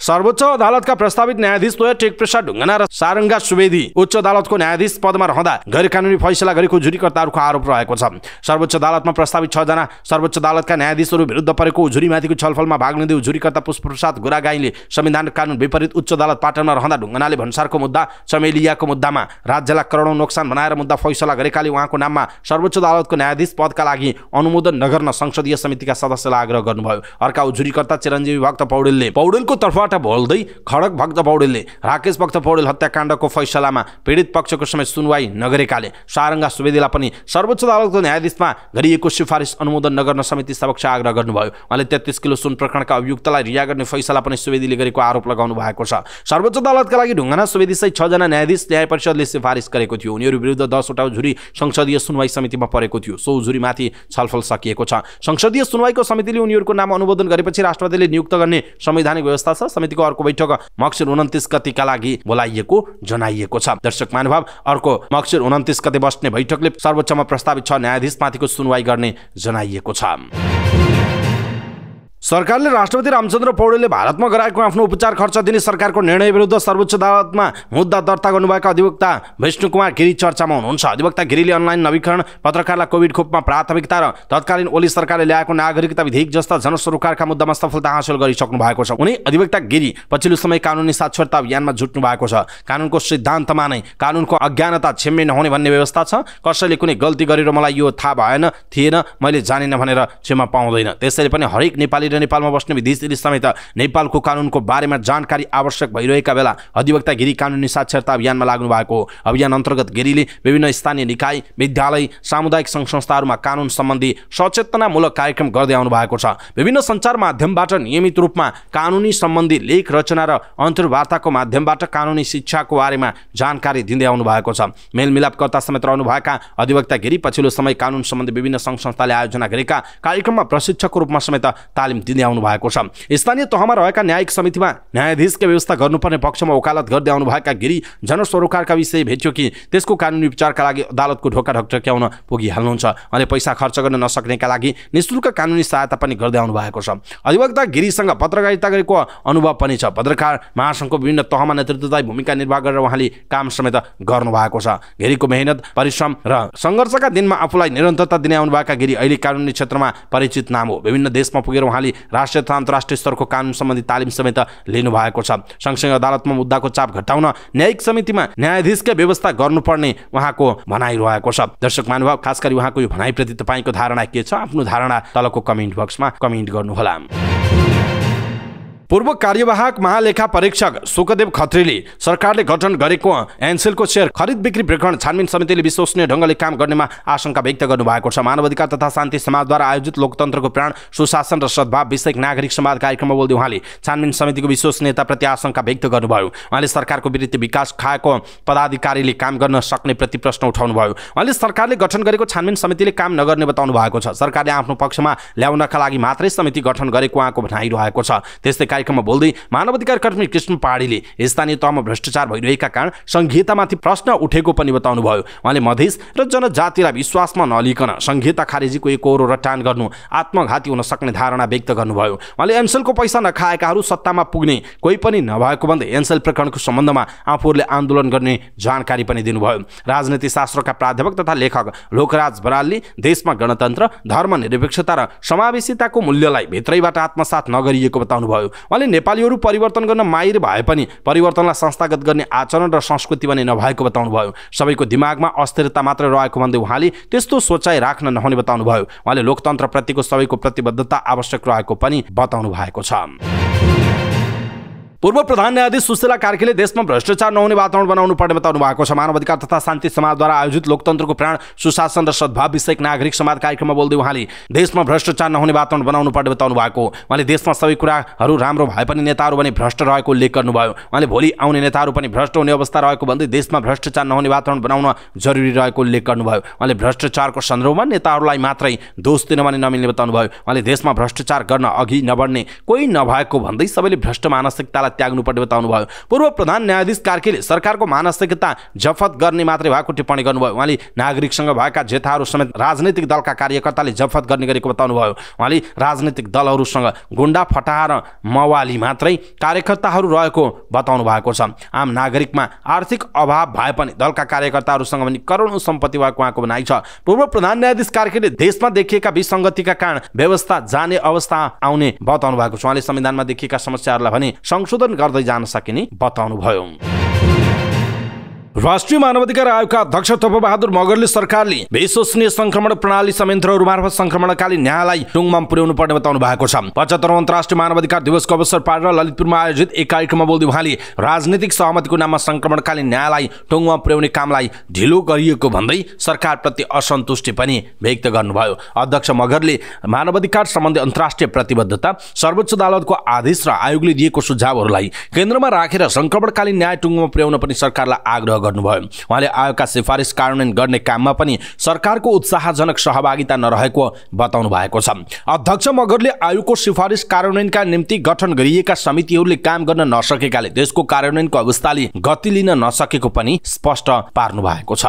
सर्वोच्च अदालतका प्रस्तावित न्यायाधीश टेक प्रसाद ढुङ्गाना र सारङ्गा सुवेदी उच्च अदालतको न्यायाधीश पदमा रहँदा गैरकानुनी फैसला गरेको उजुरीकर्ताहरूको आरोप रहेको छ। सर्वोच्च अदालतमा प्रस्तावित 6 जना सर्वोच्च अदालतका न्यायाधीशहरू विरुद्ध परेको उजुरीमाथिको छलफलमा भाग लिँदै उजुरीकर्ता पुष्पप्रसाद गुरागाईले संविधान कानुन विपरीत उच्च अदालत पाटनमा रहँदा ढुङ्गानाले भन्सारको मुद्दा, चमेलियाको मुद्दामा राज्यलाई करोडौं नोक्सान बनाएर मुद्दा फैसला गरेकाले उहाँको नाममा सर्वोच्च अदालतको न्यायाधीश पदका लागि अनुमोदन नगर्न संसदीय समितिका सदस्यलाई आग्रह गर्नुभयो। अर्का उजुरीकर्ता चिरञ्जीवी भक्त पौडेलको तर्फबाट बाट बोल्दै खड्ग भक्त पौडेलले राकेश भक्त पौडेल हत्याकाण्डको फैसलामा पीडित पक्षको समेत सुनवाई नगरेकाले सारङ्गा सुवेदीलाई पनि सर्वोच्च अदालतको न्यायाधीशमा गरिएको सिफारिस अनुमोदन नगर्न समिति समक्ष आग्रह गर्नुभयो। उहाँले 33 किलो सुन प्रकरणका अभियुक्तलाई रिहा गर्ने फैसला पनि सुवेदीले गरेको आरोप लगाउनु भएको छ। सर्वोच्च अदालतका लागि ढुङ्गाना सुवेदी सहित 6 जना न्यायाधीश न्याय परिषदले सिफारिस गरेको थियो। उनीहरू विरुद्ध 10 वटा जुरी संसदीय सुनवाई समितिमा परेको थियो। 100 जुरीमाथि छलफल सकिएको छ। संसदीय सुनवाईको समितिले उनीहरूको नाम अनुमोदन गरेपछि राष्ट्रपतिले नियुक्त गर्ने संवैधानिक व्यवस्था छ। समितिको अर्को बैठक मक्सिर 29 गतेका लागि बोलाइएको जनाइएको छ। दर्शक महानुभाव, अर्को मक्सिर 29 गते बस्ने बैठकले सर्वोच्चमा प्रस्तावित 6 न्यायाधीशमाथिको सुनवाई गर्ने जनाइएको छ। सरकारले राष्ट्रपति रामचन्द्र पौडेलले भारतमा गराएको आफ्नो उपचार खर्च दिने सरकारको निर्णय विरुद्ध सर्वोच्च अदालतमा मुद्दा दर्ता गर्नुभएका अधिवक्ता विष्णु कुमार गिरी चर्चामा हुनुहुन्छ। अधिवक्ता गिरीले अनलाइन नवीकरण, पत्रकारलाई कोभिड खोपमा प्राथमिकता र तत्कालीन ओली सरकारले ल्याएको नागरिकता विधेयक जस्ता जनसरोकारका मुद्दामा सफलता हासिल गरिसक्नु भएको छ। उनी अधिवक्ता गिरी पछिल्लो समय कानुनी साक्षरता अभियानमा जुट्नु भएको छ। कानुनको सिद्धान्तमा नै कानुनको अज्ञानता छिम्मे नहुने भन्ने व्यवस्था छ। कसैले कुनै गल्ती गरेर मलाई यो थाहा भएन, थिएन, मैले जानिन भनेर क्षमा पाउँदैन। त्यसैले पनि हरेक नेपाली नेपालमा बस्ने विदेशीले समेत नेपालको कानुनको बारेमा जानकारी आवश्यक भइरहेका बेला अधिवक्ता गिरी कानुनी साक्षरता अभियानमा लाग्नु भएको हो। अभियान अन्तर्गत गिरीले विभिन्न स्थानीय निकाय, विद्यालय, सामुदायिक सङ्घ संस्थाहरूमा कानुन सम्बन्धी सचेतनामूलक कार्यक्रम गर्दै आउनु भएको छ। विभिन्न सञ्चार माध्यमबाट नियमित रूपमा कानुनी सम्बन्धी लेख रचना र अन्तर्वार्ताको माध्यमबाट कानुनी शिक्षाको बारेमा जानकारी दिँदै आउनु भएको छ। मेलमिलापकर्ता समेत रहनुभएका अधिवक्ता गिरी पछिल्लो समय कानुन सम्बन्धी विभिन्न सङ्घ संस्थाले आयोजना गरेका कार्यक्रममा प्रशिक्षकको रूपमा समेत तालिम दिँदै आउनु भएको छ। स्थानीय तहमा रहेका न्यायिक समितिमा न्यायाधीशको व्यवस्था गर्नुपर्ने पक्षमा वकालत गर्दै आउनुभएका गिरी जनसरोकारका विषय भेट्यो कि त्यसको कानुनी उपचारका लागि अदालतको ढोका ढकढक्याउन पुगिहाल्नुहुन्छ। अनि पैसा खर्च गर्न नसक्नेका लागि निःशुल्क कानुनी सहायता पनि गर्दै आउनु भएको छ। अधिवक्ता गिरीसँग पत्रकारिता गरेको अनुभव पनि छ। पत्रकार महासङ्घको विभिन्न तहमा नेतृत्वदायी भूमिका निर्वाह गरेर उहाँले काम समेत गर्नु भएको छ। गिरीको मेहनत, परिश्रम र सङ्घर्षका दिनमा आफूलाई निरन्तरता दिने आउनुभएका गिरी अहिले कानुनी क्षेत्रमा परिचित नाम हो। विभिन्न देशमा पुगेर उहाँले राष्ट्रिय तथा अन्तर्राष्ट्रिय स्तरको कानुन सम्बन्धी तालिम समेत लिनु भएको छ। सँगसँगै अदालतमा मुद्दाको चाप घटाउन न्यायिक समितिमा न्यायाधीशकै व्यवस्था गर्नुपर्ने उहाँको भनाइरहेको छ। दर्शक महानुभाव, खास गरी उहाँको यो भनाइप्रति तपाईँको धारणा के छ? आफ्नो धारणा तलको कमेन्ट बक्समा कमेन्ट गर्नुहोला। पूर्व कार्यवाहक महालेखा परीक्षक सुखदेव खत्रीले सरकारले गठन गरेको एनसेलको सेयर खरिद बिक्री प्रकरण छानबिन समितिले विश्वसनीय ढङ्गले काम गर्नेमा आशंका व्यक्त गर्नुभएको छ। मानवाधिकार तथा शान्ति समाजद्वारा आयोजित लोकतन्त्रको प्राण, सुशासन र सद्भाव विषयक नागरिक संवाद कार्यक्रममा बोल्दै उहाँले छानबिन समितिको विश्वसनीयताप्रति आशंका व्यक्त गर्नुभयो। उहाँले सरकारको विरुद्ध विकास खाएको पदाधिकारीले काम गर्न सक्ने प्रति प्रश्न उठाउनुभयो। उहाँले सरकारले गठन गरेको छानबिन समितिले काम नगर्ने बताउनु भएको छ। सरकारले आफ्नो पक्षमा ल्याउनका लागि मात्रै समिति गठन गरेको उहाँको भनाइरहेको छ। त्यस्तै कार्यक्रममा बोल्दै मानवाधिकार कर्मी कृष्ण पहाडीले स्थानीय तहमा भ्रष्टाचार भइरहेका कारण संघीयतामाथि प्रश्न उठेको पनि बताउनुभयो। उहाँले मधेस र जनजातिलाई विश्वासमा नलिकन संघीयता खारेजीको एकहोरो रटान गर्नु आत्मघाती हुन सक्ने धारणा व्यक्त गर्नुभयो। उहाँले एनसेलको पैसा नखाएकाहरू सत्तामा पुग्ने कोही पनि नभएको भन्दै एनसेल प्रकरणको सम्बन्धमा आफूहरूले आन्दोलन गर्ने जानकारी पनि दिनुभयो। राजनीति शास्त्रका प्राध्यापक तथा लेखक लोकराज बरालले देशमा गणतन्त्र, धर्मनिरपेक्षता र समावेशिताको मूल्यलाई भित्रैबाट आत्मसात नगरिएको बताउनुभयो। उहाँले नेपालीहरू परिवर्तन गर्न माहिर भए पनि परिवर्तनलाई संस्थागत गर्ने आचरण र संस्कृति पनि नभएको बताउनुभयो। सबैको दिमागमा अस्थिरता मात्र रहेको भन्दै उहाँले त्यस्तो सोचाइ राख्न नहुने बताउनुभयो। उहाँले लोकतन्त्रप्रतिको सबैको प्रतिबद्धता आवश्यक रहेको पनि बताउनु भएको छ। पूर्व प्रधान न्यायाधीश सुशीला कार्कीले देशमा भ्रष्टाचार नहुने वातावरण बनाउनु पर्ने बताउनु भएको छ। मानवाधिकार तथा शान्ति समाजद्वारा आयोजित लोकतन्त्रको प्राण, सुशासन र सद्भाव विषयक नागरिक संवाद कार्यक्रममा बोल्दै उहाँले देशमा भ्रष्टाचार नहुने वातावरण बनाउनु पर्ने बताउनु भएको। उहाँले देशमा सबै कुराहरू राम्रो भए पनि नेताहरू पनि भ्रष्ट रहेको उल्लेख गर्नुभयो। उहाँले भोलि आउने नेताहरू पनि भ्रष्ट हुने अवस्था रहेको भन्दै देशमा भ्रष्टाचार नहुने वातावरण बनाउन जरुरी रहेको उल्लेख गर्नुभयो। उहाँले भ्रष्टाचारको सन्दर्भमा नेताहरूलाई मात्रै दोष दिन भने नमिल्ने बताउनुभयो। उहाँले देशमा भ्रष्टाचार गर्न अघि नबढ्ने कोही नभएको भन्दै सबैले भ्रष्ट मानसिकतालाई त्याग्नुपर्ने बताउनुभयो। पूर्व प्रधान न्यायाधीश कार्कीले सरकारको मानसिकता जफत गर्ने मात्रै भएको टिप्पणी गर्नुभयो। उहाँले नागरिकसँग भएका जेठाहरू समेत राजनैतिक दलका कार्यकर्ताले जफत गर्ने गरेको बताउनुभयो। उहाँले राजनैतिक दलहरूसँग गुण्डा, फटाहा र मवाली मात्रै कार्यकर्ताहरू रहेको बताउनु भएको छ। आम नागरिकमा आर्थिक अभाव भए पनि दलका कार्यकर्ताहरूसँग पनि करोडौं सम्पत्ति भएको उहाँको भनाइ छ। पूर्व प्रधान न्यायाधीश कार्कीले देशमा देखिएका विसङ्गतिका कारण व्यवस्था जाने अवस्था आउने बताउनु भएको छ। उहाँले संविधानमा देखिएका समस्याहरूलाई भने संशोधन गर्दै जान सकिने बताउनुभयो। राष्ट्रिय मानवाधिकार आयोगका अध्यक्ष तोपबहादुर मगरले सरकारले विश्वसनीय संक्रमण प्रणाली संयन्त्रहरू मार्फत संक्रमणकालीन न्यायलाई टुङमा पुर्याउनु पर्ने बताउनु भएको छ। 75औं अन्तर्राष्ट्रिय मानवाधिकार दिवसको अवसर पारेर ललितपुरमा आयोजित एक कार्यक्रममा बोल्दै उहाँले राजनीतिक सहमतिको नाममा संक्रमणकालीन न्यायलाई टुङमा पुर्याउने कामलाई ढिलो गरिएको भन्दै सरकारप्रति असन्तुष्टि पनि व्यक्त गर्नुभयो। अध्यक्ष मगरले मानवाधिकार सम्बन्धी अन्तर्राष्ट्रिय प्रतिबद्धता, सर्वोच्च अदालतको आदेश र आयोगले दिएको सुझावहरूलाई केन्द्रमा राखेर संक्रमणकालीन न्याय टुङमा पुर्याउन पनि सरकारलाई आग्रह गर्नुभयो। उहाँले आयोगका सिफारिस कार्यान्वयन गर्ने काममा पनि सरकारको उत्साहजनक सहभागिता नरहेको बताउनु भएको छ। अध्यक्ष मगरले आयोगको सिफारिस कार्यान्वयनका निम्ति गठन गरिएका समितिहरूले काम गर्न नसकेकाले देशको कार्यान्वयनको अवस्थाले गति लिन नसकेको पनि स्पष्ट पार्नु भएको छ।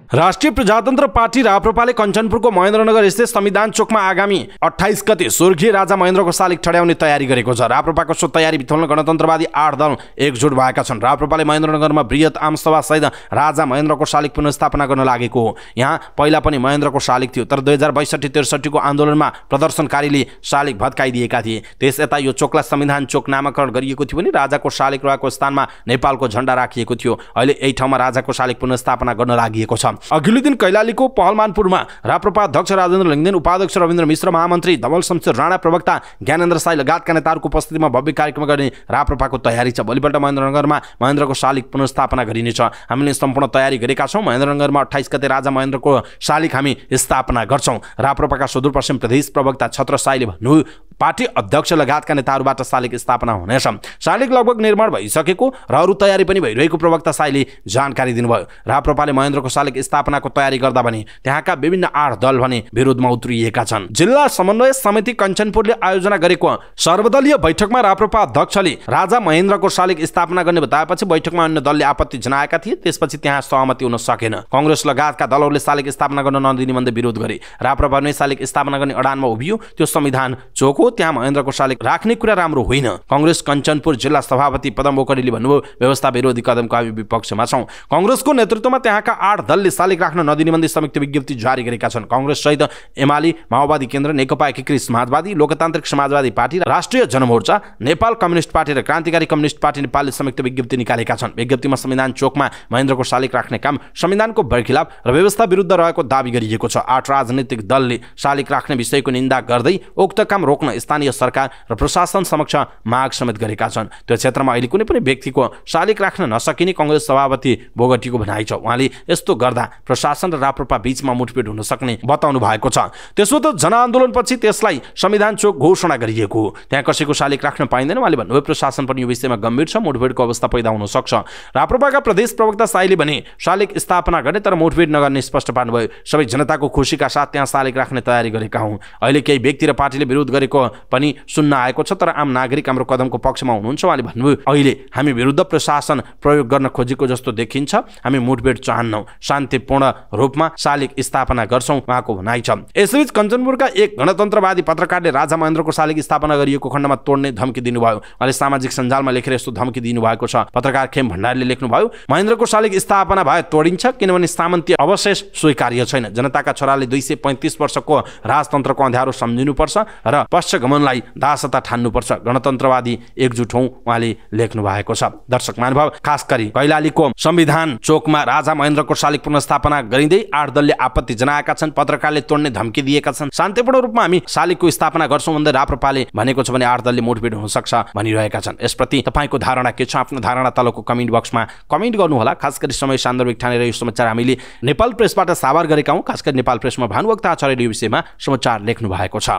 राष्ट्रिय प्रजातन्त्र पार्टी राप्रपाले कञ्चनपुरको महेन्द्रनगर स्थित संविधान चोकमा आगामी 28 गते स्वर्गीय राजा महेन्द्रको शालिग ठड्याउने तयारी गरेको छ। राप्रपाको सो तयारी बिथोल्न गणतन्त्रवादी 8 दल एकजुट भएका छन्। राप्रपाले महेन्द्रनगरमा बृहत आमसभा सहित राजा महेन्द्रको शालिग पुनर्स्थापना गर्न लागेको हो। यहाँ पहिला पनि महेन्द्रको शालिग थियो, तर 2062-63 को आन्दोलनमा प्रदर्शनकारीले शालिग भत्काइदिएका थिए। त्यस यता यो चोकलाई संविधान चोक नामाकरण गरिएको थियो भने राजाको शालिग रहेको स्थानमा नेपालको झण्डा राखिएको थियो। अहिले यही ठाउँमा राजाको शालिग पुनर्स्थापना गर्न लागि छ। अघिल्लो दिन कैलालीको पहलमानपुरमा राप्रपा अध्यक्ष राजेन्द्र लिङ्गदेन, उपाध्यक्ष रविन्द्र मिश्र, महामन्त्री धवल शमशेर राणा, प्रवक्ता ज्ञानेन्द्र साई लगायतका नेताहरूको उपस्थितिमा भव्य कार्यक्रम गर्ने राप्रपाको तयारी छ। भोलिपल्ट महेन्द्रनगरमा महेन्द्रको शालिग पुनर्स्थापना गरिनेछ। हामीले सम्पूर्ण तयारी गरेका छौँ। महेन्द्रनगरमा 28 गते राजा महेन्द्रको शालिग हामी स्थापना गर्छौँ। राप्रपाका सुदूरपश्चिम प्रदेश प्रवक्ता छत्र साईले भन्नुभयो, पार्टी अध्यक्ष लगायतका नेताहरूबाट शालिग स्थापना हुनेछ। शालिग लगभग निर्माण भइसकेको र अरू तयारी पनि भइरहेको प्रवक्ता साईले जानकारी दिनुभयो। राप्रपाले महेन्द्रको शालिग स्थापनाको तयारी गर्दा भने त्यहाँका विभिन्न 8 दल भने विरोधमा उत्रिएका छन्। जिल्ला समन्वय समिति कञ्चनपुरले आयोजना गरेको सर्वदलीय बैठकमा राप्रपा अध्यक्षले राजा महेन्द्रको शालिग स्थापना गर्ने बताएपछि बैठकमा अन्य दलले आपत्ति जनाएका थिए। त्यसपछि त्यहाँ सहमति हुन सकेन। कांग्रेस लगायतका दलहरूले शालिग स्थापना गर्न नदिने भन्दै विरोध गरे। राप्रपा नै शालिग स्थापना गर्ने अडानमा उभियो। त्यो संविधान चोक हो, त्यहाँ महेन्द्रको शालिग राख्ने कुरा राम्रो होइन। कांग्रेस कञ्चनपुर जिल्ला सभापति पदम बोकरीले भन्नुभयो, व्यवस्था विरोधी कदमको हामी विपक्षमा छौँ। कांग्रेसको नेतृत्वमा त्यहाँका 8 दलले शालिग राख्न नदिने भन्दै संयुक्त विज्ञप्ति जारी गरेका छन्। कांग्रेस सहित एमाले, माओवादी केन्द्र, नेकपा एकीकृत समाजवादी, लोकतान्त्रिक समाजवादी पार्टी, राष्ट्रिय जनमोर्चा, नेपाल कम्युनिस्ट पार्टी र क्रान्तिकारी कम्युनिस्ट पार्टी नेपालले संयुक्त विज्ञप्ति निकालेका छन्। विज्ञप्तिमा संविधान चोकमा महेन्द्रको शालिग राख्ने काम संविधानको बरखिलाफ र व्यवस्था विरुद्ध रहेको दावी गरिएको छ। 8 राजनीतिक दलले शालिग राख्ने विषयको निन्दा गर्दै उक्त काम रोक्न स्थानीय सरकार र प्रशासन समक्ष माग समेत गरेका छन्। त्यो क्षेत्रमा अहिले कुनै पनि व्यक्तिको शालिग राख्न नसकिने कांग्रेस सभापति बोगटीको भनाइ छ। उहाँले यस्तो गर्दा प्रशासन र राप्रपा बीचमा मुठभेड हुन सक्ने बताउनु भएको छ। त्यसो त जनआन्दोलनपछि त्यसलाई संविधान चोक घोषणा गरिएको हो। त्यहाँ कसैको शालिग राख्न पाइँदैन। उहाँले भन्नुभयो, प्रशासन पनि यो विषयमा गम्भीर छ, मुठभेडको अवस्था पैदा हुन सक्छ। राप्रपाका प्रदेश प्रवक्ता साईले भने शालिग स्थापना गर्ने तर मुठभेड नगर्ने स्पष्ट पार्नुभयो। सबै जनताको खुसीका साथ त्यहाँ शालिग राख्ने तयारी गरेका हौँ। अहिले केही व्यक्ति र पार्टीले विरोध गरेको पनि सुन्न आएको छ, तर आम नागरिक हाम्रो कदमको पक्षमा हुनुहुन्छ। उहाँले भन्नुभयो, अहिले हामी विरुद्ध प्रशासन प्रयोग गर्न खोजेको जस्तो देखिन्छ। हामी मुठभेड चाहन्नौ, शान्तिपूर्ण रूपमा शालिग स्थापना गर्छौं, उहाँको भनाइ छ। यसैबीच कञ्चनपुरका एक गणतन्त्रवादी पत्रकारले राजा महेन्द्रको शालिग स्थापना गरिएको खण्डमा तोड्ने धम्की दिनुभयो। उहाँले सामाजिक सञ्जालमा लेखेर यस्तो धम्की दिनुभएको छ। पत्रकार खेम भण्डारीले लेख्नुभयो, महेन्द्रको शालिग स्थापना भए तोडिन्छ, किनभने सामन्तीय अवशेष स्वीकार्य छैन। जनताका छोराले 235 वर्षको राजतन्त्रको अँध्यारो सम्झिनुपर्छ र पश्चगमनलाई दासता ठान्नुपर्छ। गणतन्त्रवादी एकजुट हौं, उहाँले लेख्नु भएको छ। दर्शक महानुभाव, खास गरी कैलालीको संविधान चोकमा राजा महेन्द्रको शालिग पुनर्स्थापना गरिँदै 8 दलले आपत्ति जनाएका छन्। पत्रकारले तोड्ने धम्की दिएका छन्। शान्तिपूर्ण रूपमा हामी शालिगको स्थापना गर्छौं भन्दै राप्रपाले भनेको छ भने 8 दलले मुठभेड हुन सक्छ भनिरहेका छन्। यसप्रति तपाईको धारणा के छ? आफ्नो धारणा तलको कमेन्ट बक्समा कमेन्ट गर्नुहोला। खास गरी समय सान्दर्भिक ठानेर यो समाचार हामीले नेपाल प्रेसबाट साभार गरेका हौं। खास गरी नेपाल प्रेसमा भानुभक्त आचार्यले यो विषयमा समाचार लेख्नु भएको छ।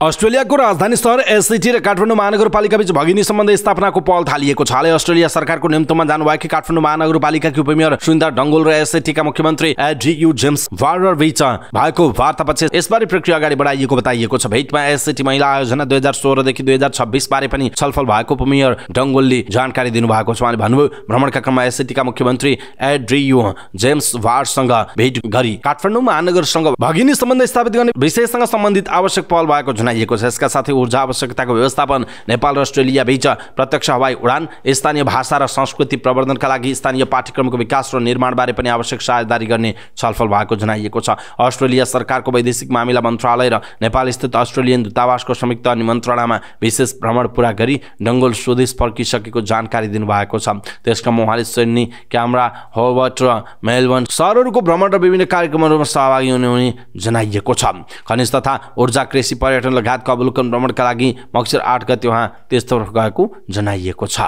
अस्ट्रेलियाको राजधानी सहर एससीटी र काठमाडौँ महानगरपालिका बीच भगिनी सम्बन्ध स्थापनाको पहल थालिएको छ। हालै अस्ट्रेलिया सरकारको नेतृत्वमा जानुभएकी काठमाडौँ महानगरपालिकाकी उपमेयर सुनिता डङ्गोल र एससीटीका मुख्यमन्त्री एड्रियू जेम्स वार्नर बीच भएको वार्तापछि यसबारे प्रक्रिया अगाडि बढाइएको बताइएको छ। भेटमा एससीटी महिला आयोजना 2016 देखि 2026 बारे पनि छलफल भएको उपमेयर डङ्गोलले जानकारी दिनुभएको छ। उहाँले भन्नुभयो, भ्रमणका क्रममा एससीटीका मुख्यमन्त्री एड्रियू जेम्स वार्नरसँग भेट गरी काठमाडौँ महानगरसँग भगिनी सम्बन्ध स्थापित गर्ने विषयसँग सम्बन्धित आवश्यक पहल भएको जनाइएको छ। यसका साथै ऊर्जा आवश्यकताको व्यवस्थापन, नेपाल र अस्ट्रेलिया बीच प्रत्यक्ष हवाई उडान, स्थानीय भाषा र संस्कृति प्रवर्धनका लागि स्थानीय पाठ्यक्रमको विकास र निर्माणबारे पनि आवश्यक साझेदारी गर्ने छलफल भएको जनाइएको छ। अस्ट्रेलिया सरकारको वैदेशिक मामिला मन्त्रालय र नेपाल स्थित अस्ट्रेलियन दूतावासको संयुक्त निमन्त्रणामा विशेष भ्रमण पूरा गरी डङ्गोल स्वदेश फर्किसकेको जानकारी दिनुभएको छ। त्यसक्रममा उहाँले सिडनी, क्यामरा, होबर्ट र मेलबर्न सहरहरूको भ्रमण र विभिन्न कार्यक्रमहरूमा सहभागी हुने जनाइएको छ। खनिज तथा ऊर्जा, कृषि, पर्यटन लगायतको अवलोकन भ्रमणका लागि मक्सिर 8 गते उहाँ त्यसतर्फ गएको जनाइएको छ।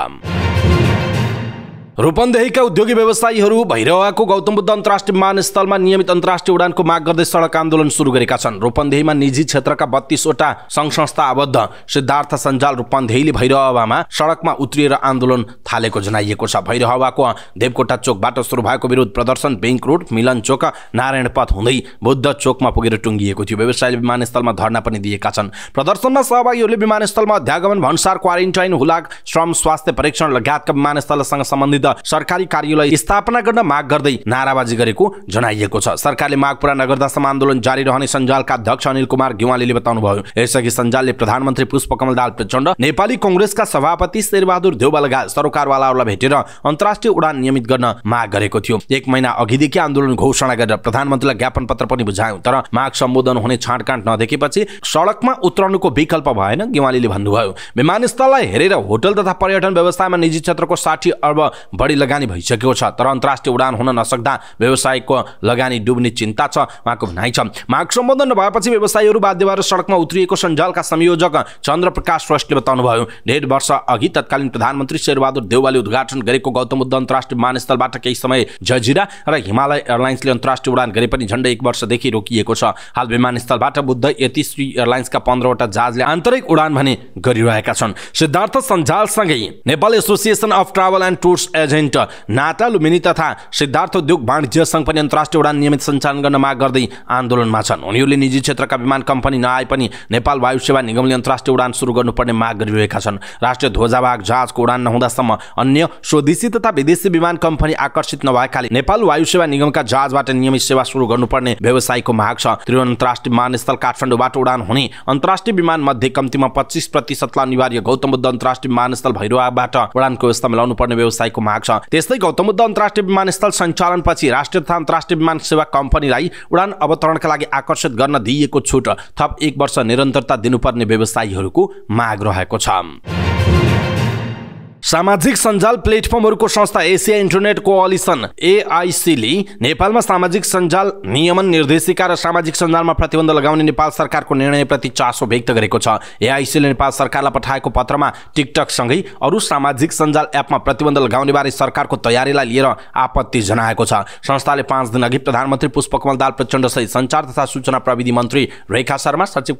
रूपन्देहीका उद्योगी व्यवसायीहरू भैरवाको गौतम बुद्ध अन्तर्राष्ट्रिय विमानस्थलमा नियमित अन्तर्राष्ट्रिय उडानको माग गर्दै सडक आन्दोलन सुरु गरेका छन्। रूपन्देहीमा निजी क्षेत्रका 32 वटा सङ्घ संस्था आबद्ध सिद्धार्थ सञ्जाल रूपन्देहीले भैरहवामा सडकमा उत्रिएर आन्दोलन थालेको जनाइएको छ। भैरहवाको देवकोटा चोकबाट सुरु भएको विरोध प्रदर्शन बेङ्क रोड, मिलन चोक, नारायण पथ हुँदै बुद्ध चोकमा पुगेर टुङ्गिएको थियो। व्यवसायीले विमानस्थलमा धरना पनि दिएका छन्। प्रदर्शनमा सहभागीहरूले विमानस्थलमा अध्यागमन, भन्सार, क्वारेन्टाइन, हुलाक, श्रम, स्वास्थ्य परीक्षण लगायतका विमानस्थलसँग सम्बन्धित सरकारी कार्यालय स्थापना गर्न माग गर्दै नाराबाजी गरेको जनाइएको छ। सरकारले माग पूरा नगर्दासम्म आन्दोलन जारी रहने सञ्जालका अध्यक्ष अनिल कुमार गेवालीले बताउनुभयो। यसअघि सञ्जालले प्रधानमन्त्री पुष्पकमल दाहाल प्रचण्ड, नेपाली कांग्रेसका सभापति शेरबहादुर देउवा लगायत सरोकारवालाहरूलाई भेटेर अन्तर्राष्ट्रिय उडान नियमित गर्न माग गरेको थियो। 1 महिना अघिदेखि आन्दोलन घोषणा गरेर प्रधानमन्त्रीलाई ज्ञापन पत्र पनि बुझायौं, तर माग सम्बोधन हुने छाँटकाँट नदेखेपछि सडकमा उत्रनुको विकल्प भएन, गेवालीले भन्नुभयो। विमानस्थललाई हेरेर होटल तथा पर्यटन व्यवसायमा निजी क्षेत्रको 60 अर्ब बढी लगानी भइसकेको छ, तर अन्तर्राष्ट्रिय उडान हुन नसक्दा व्यवसायको लगानी डुब्ने चिन्ता छ, उहाँको भनाइ छ। माग सम्बोधन नभएपछि व्यवसायीहरू बाध्य भएर सडकमा उत्रिएको सञ्जालका संयोजक चन्द्रप्रकाश श्रेष्ठले बताउनुभयो। 1.5 वर्ष अघि तत्कालीन प्रधानमन्त्री शेरबहादुर देउवाले उद्घाटन गरेको गौतम बुद्ध अन्तर्राष्ट्रिय विमानस्थलबाट केही समय जजिरा र हिमालय एयरलाइन्सले अन्तर्राष्ट्रिय उडान गरे पनि झन्डै 1 वर्षदेखि रोकिएको छ। हाल विमानस्थलबाट बुद्ध यतिश्री एयरलाइन्सका 15 वटा जहाजले आन्तरिक उडान भने गरिरहेका छन्। सिद्धार्थ सञ्जालसँगै Nepal association of travel and tours agent, NATTA, Lumbini तथा सिद्धार्थ उद्योग वाणिज्य संघ पनि अन्तर्राष्ट्रिय उडान नियमित सञ्चालन गर्न माग गर्दै आन्दोलनमा छन्। उनीहरूले निजी क्षेत्रका विमान कम्पनी नआए पनि नेपाल वायु सेवा निगमले अन्तर्राष्ट्रिय उडान सुरु गर्नुपर्ने माग गरिरहेका छन्। राष्ट्रिय ध्वजावाहक जहाजको उडान नहुँदासम्म अन्य स्वदेशी तथा विदेशी विमान कम्पनी आकर्षित नभएकाले नेपाल वायु सेवा निगमका जहाजबाट नियमित सेवा सुरु गर्नुपर्ने व्यवसायीको माग छ। त्रिभुवन अन्तर्राष्ट्रिय विमानस्थल काठमाडौँबाट उडान हुने अन्तर्राष्ट्रिय विमान मध्ये कम्तीमा 25% अनिवार्य गौतम बुद्ध अन्तर्राष्ट्रिय विमानस्थल भैरवाबाट उडानको व्यवस्था मिलाउनु पर्ने व्यवसायीको माग छ। त्यस्तै गौतम बुद्ध अन्तर्राष्ट्रिय विमानस्थल सञ्चालनपछि राष्ट्रिय तथा अन्तर्राष्ट्रिय विमान सेवा कम्पनीलाई उडान अवतरणका लागि आकर्षित गर्न दिइएको छुट थप 1 वर्ष निरन्तरता दिनुपर्ने व्यवसायीहरूको माग रहेको छ। सामाजिक सञ्जाल प्लेटफर्महरूको संस्था एसिया इन्टरनेट कोअलिसन एआइसीले नेपालमा सामाजिक सञ्जाल नियमन निर्देशिका र सामाजिक सञ्जालमा प्रतिबन्ध लगाउने नेपाल सरकारको निर्णयप्रति चासो व्यक्त गरेको छ। एआइसीले नेपाल सरकारलाई पठाएको पत्रमा टिकटकसँगै अरू सामाजिक सञ्जाल एपमा प्रतिबन्ध लगाउने बारे सरकारको तयारीलाई लिएर आपत्ति जनाएको छ। संस्थाले 5 दिन अघि प्रधानमन्त्री पुष्पकमल दाहाल प्रचण्डसहित सञ्चार तथा सूचना प्रविधि मन्त्री रेखा शर्मा, सचिव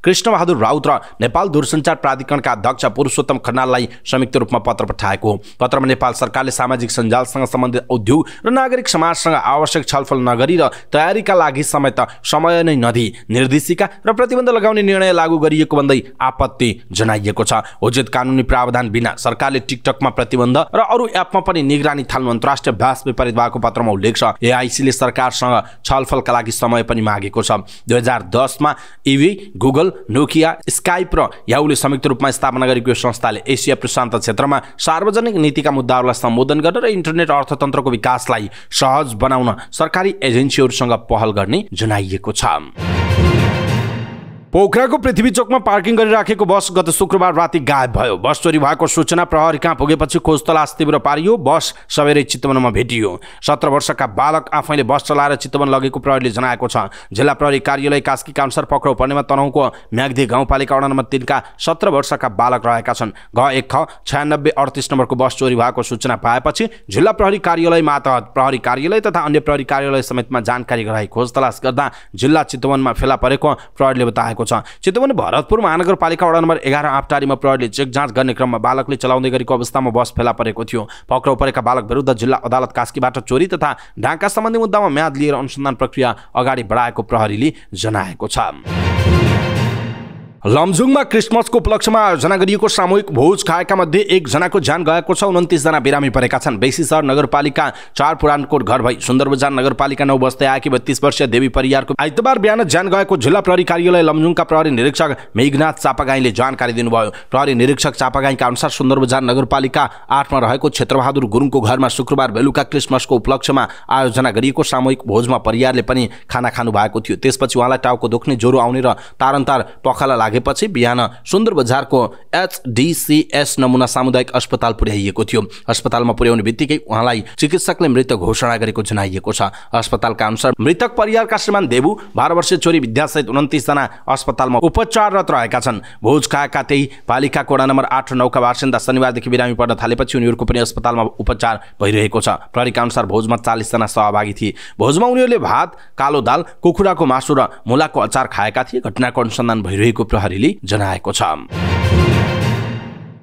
कृष्णबहादुर राउत र नेपाल दूरसञ्चार प्राधिकरणका अध्यक्ष पुरुषोत्तम खनाललाई संयुक्त रूपमा पत्र पठाएको हो। पत्रमा नेपाल सरकारले सामाजिक सञ्जालसँग सम्बन्धित उद्योग र नागरिक समाजसँग आवश्यक छलफल नगरी र तयारीका लागि समेत समय नै नदिई निर्देशिका र प्रतिबन्ध लगाउने निर्णय लागू गरिएको भन्दै आपत्ति जनाइएको छ। उचित कानुनी प्रावधान बिना सरकारले टिकटकमा प्रतिबन्ध र अरू एपमा पनि निगरानी थाल्नु अन्तर्राष्ट्रिय अभ्यास विपरीत भएको पत्रमा उल्लेख छ। एआइसीले सरकारसँग छलफलका लागि समय पनि मागेको छ। 2010 मा इवी, गुगल, नोकिया, स्काइप र याहुले संयुक्त रूपमा स्थापना गरेको यो संस्थाले एसिया प्रशान्त क्षेत्रमा सार्वजनिक नीतिका मुद्दाहरूलाई सम्बोधन गरेर इन्टरनेट अर्थतन्त्रको विकासलाई सहज बनाउन सरकारी एजेन्सीहरूसँग पहल गर्ने जनाइएको छ। पोखराको पृथ्वी चोकमा पार्किङ गरिराखेको बस गत शुक्रबार राति गायब भयो। बस चोरी भएको सूचना प्रहरी कहाँ पुगेपछि खोज तलास तीव्र पारियो। बस सबेरै चितवनमा भेटियो। 17 वर्षका बालक आफैले बस चलाएर चितवन लगेको प्रहरीले जनाएको छ। जिल्ला प्रहरी कार्यालय कास्कीका अनुसार पक्राउ पर्नेमा तनहुँको म्याग्दी गाउँपालिका वडा नम्बर 3 का 17 वर्षका बालक रहेका छन्। घ1 ख 9638 नम्बरको बस चोरी भएको सूचना पाएपछि जिल्ला प्रहरी कार्यालय, मातहत प्रहरी कार्यालय तथा अन्य प्रहरी कार्यालय समेतमा जानकारी गराई खोज तलास गर्दा जिल्ला चितवनमा फेला परेको प्रहरीले बताएको छ। चितवन भरतपुर महानगरपालिका वडा नम्बर 11 आपटारीमा प्रहरीले चेक जाँच गर्ने क्रममा बालकले चलाउँदै गरेको अवस्थामा बस फेला परेको थियो। पक्राउ परेका बालक विरुद्ध जिल्ला अदालत कास्कीबाट चोरी तथा ढाका सम्बन्धी मुद्दामा म्याद लिएर अनुसन्धान प्रक्रिया अगाडि बढाएको प्रहरीले जनाएको छ। लमजुङमा क्रिसमसको उपलक्ष्यमा आयोजना गरिएको सामूहिक भोज खाएका मध्ये एकजनाको ज्यान गएको छ। 29 जना बिरामी परेका छन्। बेसीसर नगरपालिका 4 पुरानकोट घर भई सुन्दरबजार नगरपालिका 9 बस्दै आएकी 32 वर्षीय देवी परियारको आइतबार बिहान ज्यान गएको जिल्ला प्रहरी कार्यालय लमजुङका प्रहरी निरीक्षक मेघनाथ चापागाईले जानकारी दिनुभयो। प्रहरी निरीक्षक चापागाईका अनुसार सुन्दरबजार नगरपालिका 8 मा रहेको क्षेत्रबहादुर गुरुङको घरमा शुक्रबार बेलुका क्रिसमसको उपलक्ष्यमा आयोजना गरिएको सामूहिक भोजमा परियारले पनि खाना खानु भएको थियो। त्यसपछि उहाँलाई टाउको दुख्ने, ज्वरो आउने र तारन्तार पखाला लागेपछि बिहान सुन्दरबजारको HDCS नमुना सामुदायिक अस्पताल पुर्याइएको थियो। अस्पतालमा पुर्याउने बित्तिकै उहाँलाई चिकित्सकले मृत घोषणा गरेको जनाइएको छ। अस्पतालका अनुसार मृतक परिवारका श्रीमान देवु, 12 वर्षीय छोरी विद्यासहित 29 जना अस्पतालमा उपचाररत रहेका छन्। भोज खाएका त्यही पालिका कोडा नम्बर 8 र 9 का बासिन्दा शनिबारदेखि बिरामी पर्न थालेपछि उनीहरूको पनि अस्पतालमा उपचार भइरहेको छ। प्रहरीका अनुसार भोजमा 40 जना सहभागी थिए। भोजमा उनीहरूले भात, कालो दाल, कुखुराको मासु र मुलाको अचार खाएका थिए। घटनाको अनुसन्धान भइरहेको प्रहरीले जनाएको छ।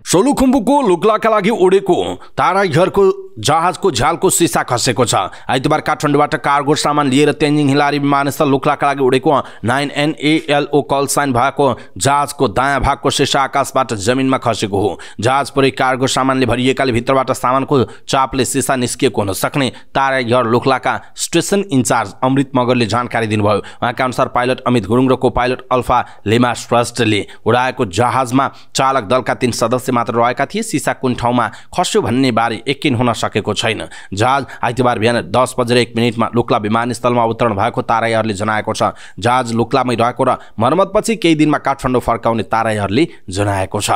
सोलुखुम्बुको लुक्लाका लागि उडेको ताराघरको जहाजको झ्यालको सिसा खसेको छ। आइतबार काठमाडौँबाट कार्गो सामान लिएर तेन्जिङ हिलारी विमानस्थल लुक्लाका लागि उडेको 9NALO कल साइन भएको जहाजको दायाँ भागको सिसा आकाशबाट जमिनमा खसेको हो। जहाज पुरै कार्गो सामानले भरिएकाले भित्रबाट सामानको चापले सिसा निस्किएको हुन सक्ने ताराघर लुक्लाका स्टेसन इन्चार्ज अमृत मगरले जानकारी दिनुभयो। उहाँका अनुसार पाइलट अमित गुरुङ र को पाइलट अल्फा लेमा श्रेष्ठले उडाएको जहाजमा चालक दलका 3 सदस्य मात्र रहेका थिए। सिसा कुन ठाउँमा खस्यो भन्ने बारे यकिन हुन सकेको छैन। जहाज आइतबार बिहान 10:01 लुक्ला विमानस्थलमा अवतरण भएको तारायाहरूले जनाएको छ। जहाज लुक्लामै रहेको र मर्मतपछि केही दिनमा काठमाडौँ फर्काउने तारायाहरूले जनाएको छ।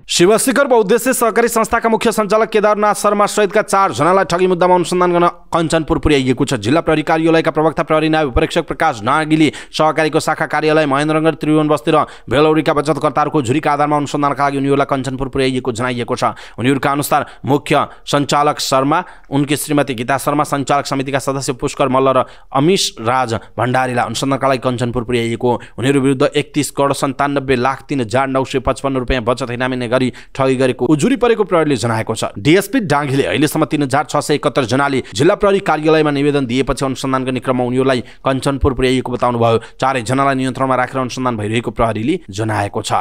शिवशिखर बहुद्देश्य सहकारी संस्थाका मुख्य सञ्चालक केदारनाथ शर्मा सहितका 4 जनालाई ठगी मुद्दामा अनुसन्धान गर्न कञ्चनपुर पुर्याइएको छ। जिल्ला प्रहरी कार्यालयका प्रवक्ता प्रहरी नायब परीक्षक प्रकाश नागिले सहकारीको शाखा कार्यालय महेन्द्रनगर, त्रिभुवन बस्ती र बेलौरीका बचतकर्ताहरूको झुरीका आधारमा अनुसन्धानका लागि उनीहरूलाई कञ्चनपुर पुर्याइएको जनाइएको छ। उनीहरूका अनुसार मुख्य सञ्चालक शर्मा, उनकी श्रीमती गीता शर्मा, सञ्चालक समितिका सदस्य पुष्कर मल्ल र अमीश राज भण्डारीलाई अनुसन्धानका लागि कञ्चनपुर पुर्याइएको। उनीहरू विरुद्ध 31,97,03,955 रुपियाँ बचत इनामी गरी ठगी गरेको उजुरी परेको प्रहरीले जनाएको छ। डीएसपी डाङ्गीले अहिलेसम्म 3671 जनाले जिल्ला प्रहरी कार्यालयमा निवेदन दिएपछि अनुसन्धान गर्ने क्रममा उनीहरूलाई कञ्चनपुर पुर्याइएको बताउनुभयो। 4 जनालाई नियन्त्रणमा राखेर अनुसन्धान भइरहेको प्रहरीले जनाएको छ।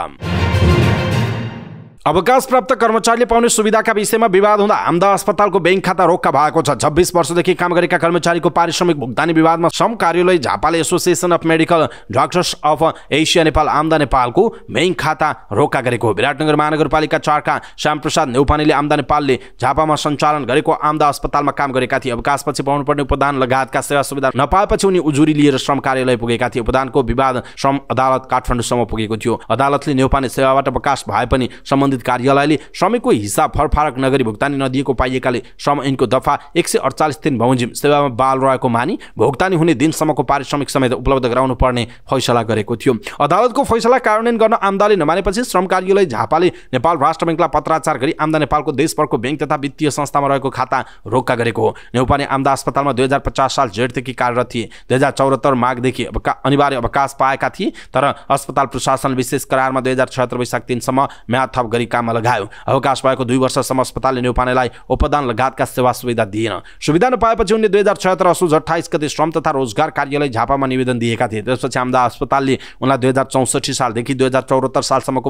अवकाश प्राप्त कर्मचारीले पाउने सुविधाका विषयमा विवाद हुँदा आमदा अस्पतालको बैंक खाता रोक्का भएको छ। 26 वर्षदेखि काम गरेका कर्मचारीको पारिश्रमिक भुक्तानी विवादमा श्रम कार्यालय झापाले association of medical doctors of Asia Nepal AMDA नेपालको बैंक खाता रोक्का गरेको हो। विराटनगर महानगरपालिका 4 का श्यामप्रसाद नेउपानेले आमदा नेपालले झापामा सञ्चालन गरेको आमदा अस्पतालमा काम गरेका थिए। अवकाशपछि पाउनुपर्ने उपदान लगायतका सेवा सुविधा नपाएपछि उनी उजुरी लिएर श्रम कार्यालय पुगेका थिए। उपदानको विवाद श्रम अदालत काठमाडौँसम्म पुगेको थियो। अदालतले नेउपाने सेवाबाट अवकाश भए पनि सम्बन्धित कार्यालयले श्रमिकको हिसाब फरफारक नगरी भुक्तानी नदिएको पाइएकाले श्रम ऐनको दफा 148 दिन बमोजिम सेवामा बाल रहेको मानी भुक्तानी हुने दिनसम्मको पारिश्रमिक समेत उपलब्ध गराउनु पर्ने फैसला गरेको थियो। अदालतको फैसला कार्यान्वयन गर्न आमदाले नमानेपछि श्रम कार्यालय झापाले नेपाल राष्ट्र बैंकलाई पत्राचार गरी आमदा नेपालको देशभरको बैंक तथा वित्तीय संस्थामा रहेको खाता रोक्का गरेको हो। नेउपाने आमदा अस्पतालमा 2050 साल जेठदेखि कार्यरत थिए। 2074 माघदेखि अनिवार्य अवकाश पाएका थिए, तर अस्पताल प्रशासन विशेष करारमा 2076 वैशाख 3 सम्म म्याद थप गरी काममा लगायो। अवकाश भएको 2 वर्षसम्म अस्पतालले नेउपानेलाई उपदान लगायतका सेवा सुविधा दिएन। सुविधा नपाएपछि उनले 2076 असोज 28 गते श्रम तथा रोजगार कार्यालय झापामा निवेदन दिएका थिए। त्यसपछि आमदा अस्पतालले उनलाई 2064 सालदेखि 2074 सालसम्मको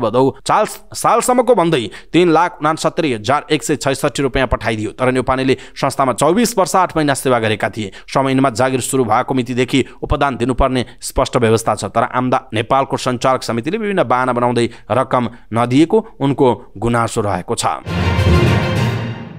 भन्दै 3,69,166 रुपियाँ पठाइदियो। तर नेउपानेले संस्थामा 24 वर्ष 8 महिना सेवा गरेका थिए। श्रम ऐनमा जागिर सुरु भएको मितिदेखि उपदान दिनुपर्ने स्पष्ट व्यवस्था छ, तर आमदा नेपालको सञ्चालक समितिले विभिन्न बहाना बनाउँदै रकम नदिएको उनको गुनासो रहेको छ।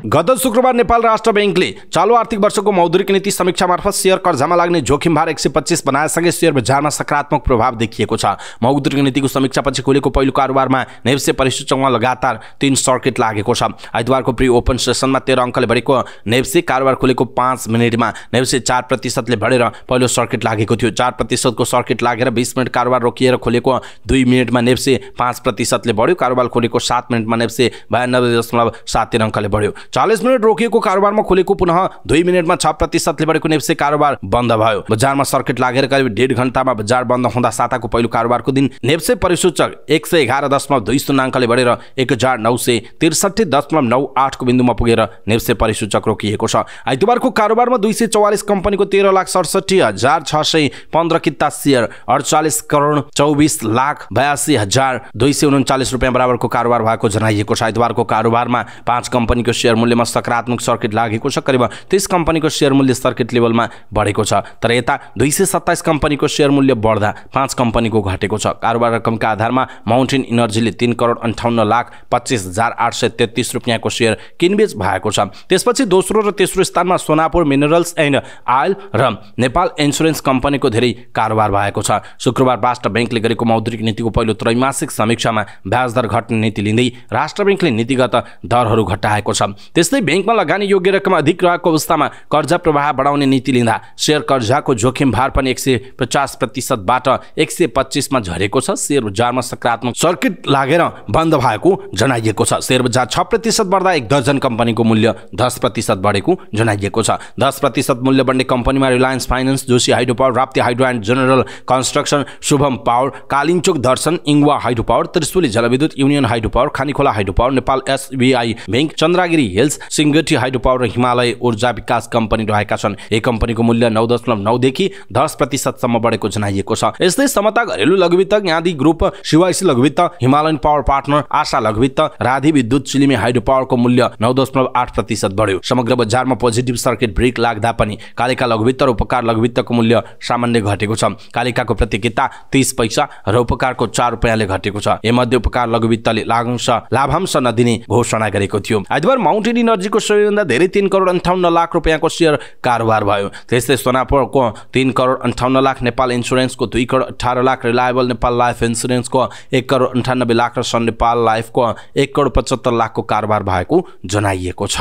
गत शुक्रबार नेपाल राष्ट्र बैंकले चालू आर्थिक वर्षको मौद्रिक नीति समीक्षा मार्फत शेयर कर्जामा लाग्ने जोखिम भार 125 बनाएसँगै शेयर बजारमा सकारात्मक प्रभाव देखिएको छ। मौद्रिक नीतिको समीक्षापछि खुलेको पहिलो कारोबारमा नेप्से परिसूचकमा लगातार 3 सर्किट लागेको छ। आइतबारको प्री ओपन सेसनमा 13 अङ्कले बढेको नेप्से कारोबार खुलेको 5 मिनेटमा नेप्से 4% बढेर पहिलो सर्किट लागेको थियो। 4% को सर्किट लागेर 20 मिनट कारोबार रोकिएर खुलेको 2 मिनेटमा नेप्से 5% बढ्यो। कारोबार खुलेको 7 मिनेटमा नेप्से 92.73 अङ्कले बढ्यो। 40 मिनट रोकिएको कारोबारमा खुलेको पुनः 2 मिनेटमा 6% बढेको नेप्से कारोबार बन्द भयो। बजारमा सर्किट लागेर करिब 1.5 घण्टामा बजार बन्द हुँदा साताको पहिलो कारोबारको दिन नेप्से परिसूचक 111.2 शून्याङ्कले बढेर 1963.98 को बिन्दुमा पुगेर नेप्से परिसूचक रोकिएको छ। आइतबारको कारोबारमा 244 कम्पनीको 13,67,615 किता शेयर 48,24,82,239 रुपियाँ बराबरको कारोबार भएको जनाइएको छ। आइतबारको कारोबारमा 5 कम्पनीको शेयर मूल्यमा सकारात्मक सर्किट लागेको छ। करिब 30 कम्पनीको शेयर मूल्य सर्किट लेभलमा बढेको छ। तर यता 227 कम्पनीको शेयर मूल्य बढ्दा 5 कम्पनीको घटेको छ। कारोबार रकमका आधारमा माउन्टेन इनर्जीले 3,58,25,833 रुपियाँको शेयर किनबेच भएको छ। त्यसपछि दोस्रो र तेस्रो स्थानमा सोनापुर मिनरल्स एन्ड आयल र नेपाल इन्स्योरेन्स कम्पनीको धेरै कारोबार भएको छ। शुक्रबार राष्ट्र बैंकले गरेको मौद्रिक नीतिको पहिलो त्रैमासिक समीक्षामा ब्याज दर घट्ने नीति लिँदै राष्ट्र बैंकले नीतिगत दरहरू घटाएको छ। त्यस्तै बैंकमा लगानी योग्य रकम अधिक रहेको अवस्थामा कर्जा प्रवाह बढाउने नीति लिँदा शेयर कर्जाको जोखिम भार पनि 150% बाट 125 मा झरेको छ। शेयर बजारमा सकारात्मक सर्किट लागेर बन्द भएको जनाइएको छ। शेयर बजार 6% बढ्दा 1 दर्जन कम्पनीको मूल्य 10% बढेको जनाइएको छ। 10% मूल्य बढ्ने कम्पनीमा Reliance finance, Joshi hydro power, Rapti hydro and general construction, Shubham power, Kalinchowk Darshan, Ingwa hydro power, Trishuli Jalvidyut, union hydro power, Khanikhola hydro power, Nepal SBI bank, Chandragiri hills, Singati hydro power र हिमालय ऊर्जा विकास कम्पनी रहेका छन्। एक कम्पनीको मूल्य 9.9 देखि 10% सम्म बढेको जनाइएको छ। यस्तै समता घरेलु लघुवित्त, यादी ग्रुप, शिवाइसी लघुवित्त, हिमालयन पावर पार्टनर, आशा लघुवित्त, राधी विद्युत, चिलिमे हाइड्रो पावरको मूल्य 9.8% बढ्यो। समग्र बजारमा पोजिटिभ सर्किट ब्रेक लाग्दा पनि कालिका लघुवित्त र उपकार लघुवित्तको मूल्य सामान्य घटेको छ। कालिकाको प्रति किता 30 पैसा र उपकारको 4 रुपियाँले घटेको छ। यमध्ये उपकार लघुवित्तले लाभांश नदिने घोषणा गरेको थियो। आइतबार माउन्टेन इनर्जीको सबैभन्दा धेरै 3,58,00,000 रुपियाँको शेयर कारोबार भयो। त्यस्तै सोनापुरको 3,58,00,000, नेपाल इन्स्योरेन्सको 2,18,00,000, रिलायबल नेपाल लाइफ इन्स्योरेन्सको 1,98,00,000 र सन नेपाल लाइफको 1,75,00,000 को कारोबार भएको जनाइएको छ।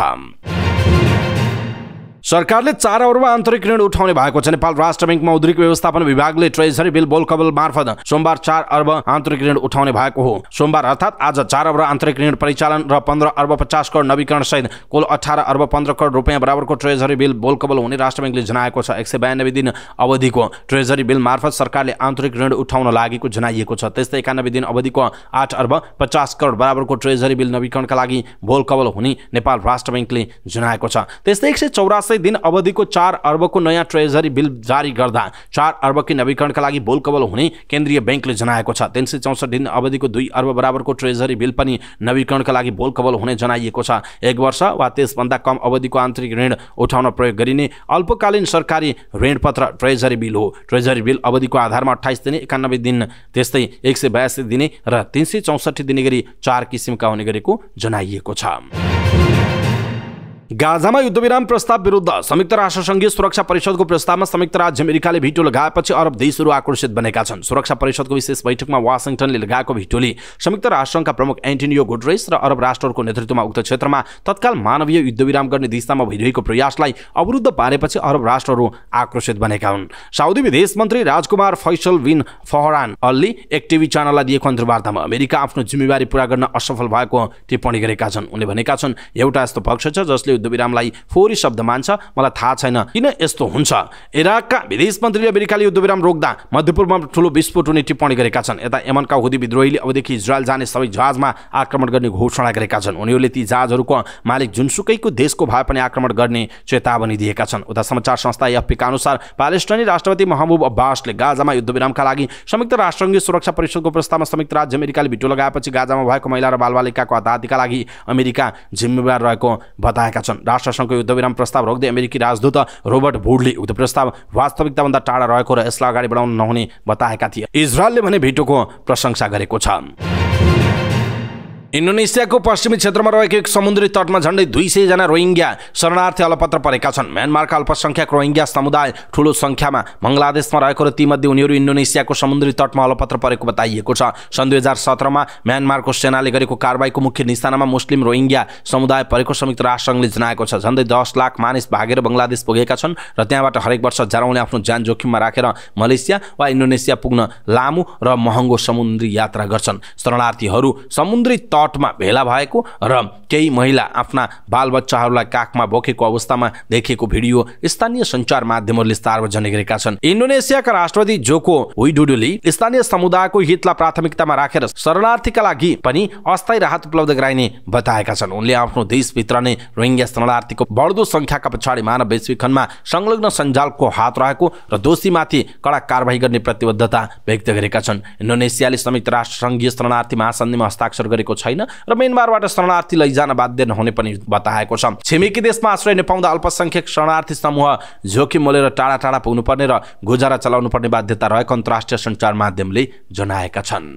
सरकारले 4 अर्ब आन्तरिक ऋण उठाउने भएको छ। नेपाल राष्ट्र बैंक मौद्रिक व्यवस्थापन विभागले ट्रेजरी बिल बोलकबल मार्फत सोमबार 4 अर्ब आन्तरिक ऋण उठाउने भएको हो। सोमबार अर्थात् आज 4 अर्ब आन्तरिक ऋण परिचालन र 15 अर्ब 50 करोड नवीकरण सहित कुल 18 अर्ब 15 करोड रुपियाँ बराबरको ट्रेजरी बिल बोलकबल हुने राष्ट्र बैंकले जनाएको छ। 192 दिन अवधिको ट्रेजरी बिल मार्फत सरकारले आन्तरिक ऋण उठाउन लागेको जनाइएको छ। त्यस्तै 91 दिन अवधिको 8 अर्ब 50 करोड बराबरको ट्रेजरी बिल नवीकरणका लागि बोलकबल हुने नेपाल राष्ट्र बैंकले जनाएको छ। त्यस्तै 184 दिन अवधिको 4 अर्बको नयाँ ट्रेजरी बिल जारी गर्दा 4 अर्बको नवीकरणका लागि बोलकबल हुने केन्द्रीय बैंकले जनाएको छ। 364 दिन अवधिको 2 अर्ब बराबरको ट्रेजरी बिल पनि नवीकरणका लागि बोलकबल हुने जनाइएको छ। 1 वर्ष वा त्यसभन्दा कम अवधिको आन्तरिक ऋण उठाउन प्रयोग गरिने अल्पकालीन सरकारी ऋणपत्र ट्रेजरी बिल हो। ट्रेजरी बिल अवधिको आधारमा 28 दिने, 91 दिन, त्यस्तै 182 दिने र 364 दिने गरी 4 किसिमका हुने गरेको जनाइएको छ। गाजामा युद्धविराम प्रस्ताव विरुद्ध संयुक्त राष्ट्र संघीय सुरक्षा परिषदको प्रस्तावमा संयुक्त राज्य अमेरिकाले भिटो लगाएपछि अरब देशहरू आकर्षित बनेका छन्। सुरक्षा परिषदको विशेष बैठकमा वाशिंटनले लगाएको भिटोले संयुक्त राष्ट्रसङ्घका प्रमुख एन्टोनियो गुटेरेस र अरब राष्ट्रहरूको नेतृत्वमा उक्त क्षेत्रमा तत्काल मानवीय युद्धविराम गर्ने दिशामा भइरहेको प्रयासलाई अवरुद्ध पारेपछि अरब राष्ट्रहरू आकर्षित बनेका हुन्। साउदी विदेश मन्त्री राजकुमार फैसल बिन फहरान अलले एक टिभी च्यानललाई दिएको अन्तर्वार्तामा अमेरिका आफ्नो जिम्मेवारी पूरा गर्न असफल भएको टिप्पणी गरेका छन्। उनले भनेका छन्, एउटा यस्तो पक्ष छ जसले युद्धविरामलाई फोहोरी शब्द मान्छ। मलाई थाहा छैन किन यस्तो हुन्छ। इराकका विदेश मन्त्रीले अमेरिकाले युद्धविराम रोक्दा मध्यपूर्वमा ठूलो विस्फोट हुने टिप्पणी गरेका छन्। यता यमनका हुदी विद्रोहीले अबदेखि इजरायल जाने सबै जहाजमा आक्रमण गर्ने घोषणा गरेका छन्। उनीहरूले ती जहाजहरूको मालिक जुनसुकैको देशको भए पनि आक्रमण गर्ने चेतावनी दिएका छन्। उता समाचार संस्था एएफपीका अनुसार प्यालेस्टाइनी राष्ट्रपति महबुब अब्बासले गाजामा युद्धविरामका लागि संयुक्त राष्ट्रसङ्घीय सुरक्षा परिषदको प्रस्तावमा संयुक्त राज्य अमेरिकाले भिटो लगाएपछि गाजामा भएको महिला र बालबालिकाको आजादीका लागि अमेरिका जिम्मेवार रहेको बताएका छन्। राष्ट्रसङ्घको युद्धविराम प्रस्ताव रोक्दै अमेरिकी राजदूत रोबर्ट वुडले उक्त प्रस्ताव वास्तविकताभन्दा टाढा रहेको र यसलाई अगाडि बढाउन नहुने बताएका थिए। इजरायलले भने भिटोको प्रशंसा गरेको छ। इन्डोनेसियाको पश्चिमी क्षेत्रमा रहेको एक समुद्री तटमा झण्डै 200 जना रोहिङ्ग्या शरणार्थी अलपत्र परेका छन्। म्यानमारका अल्पसङ्ख्यक रोहिङ्ग्या समुदाय ठूलो संख्यामा बङ्गलादेशमा रहेको र तीमध्ये उनीहरू इन्डोनेसियाको समुद्री तटमा अलपत्र परेको बताइएको छ। सन् 2017 मा म्यानमारको सेनाले गरेको कारबाहीको मुख्य निशानामा मुस्लिम रोहिङ्ग्या समुदाय परेको संयुक्त राष्ट्रसङ्घले जनाएको छ। झण्डै 10 लाख मानिस भागेर बङ्गलादेश पुगेका छन् र त्यहाँबाट हरेक वर्ष हजारौंले आफ्नो ज्यान जोखिममा राखेर मलेसिया वा इन्डोनेसिया पुग्न लामो र महँगो समुद्री यात्रा गर्छन्। शरणार्थीहरू समुद्री तट तटमा भेला भएको र केही महिला आफ्ना बालबच्चाहरूलाई काखमा बोकेको अवस्थामा देखिएको भिडियो स्थानीय सञ्चार माध्यमहरूले सार्वजनिक गरेका छन्। इन्डोनेसियाका राष्ट्रपति जोको विडोडोले स्थानीय समुदायको हितलाई प्राथमिकतामा राखेर शरणार्थीका लागि पनि अस्थायी राहत उपलब्ध गराइने बताएका छन्। उनले आफ्नो देशभित्र नै रोहिङ्ग्या शरणार्थीको बढ्दो संख्याका पछाडि मानव वैश्विकरणमा संलग्न सञ्जालको हात रहेको र दोषीमाथि कडा कारबाही गर्ने प्रतिबद्धता व्यक्त गरेका छन्। इन्डोनेसियाले संयुक्त राष्ट्र संघीय शरणार्थी महासन्धिमा हस्ताक्षर गरेको छैन र म्यानमारबाट शरणार्थी लैजान बाध्य नहुने पनि बताएको छ। छिमेकी देशमा आश्रय नपाउँदा अल्पसंख्यक शरणार्थी समूह जोखिम मोलेर टाढा टाढा पुग्नुपर्ने र गुजारा चलाउनु पर्ने बाध्यता रहेको अन्तर्राष्ट्रिय सञ्चार माध्यमले जनाएका छन्।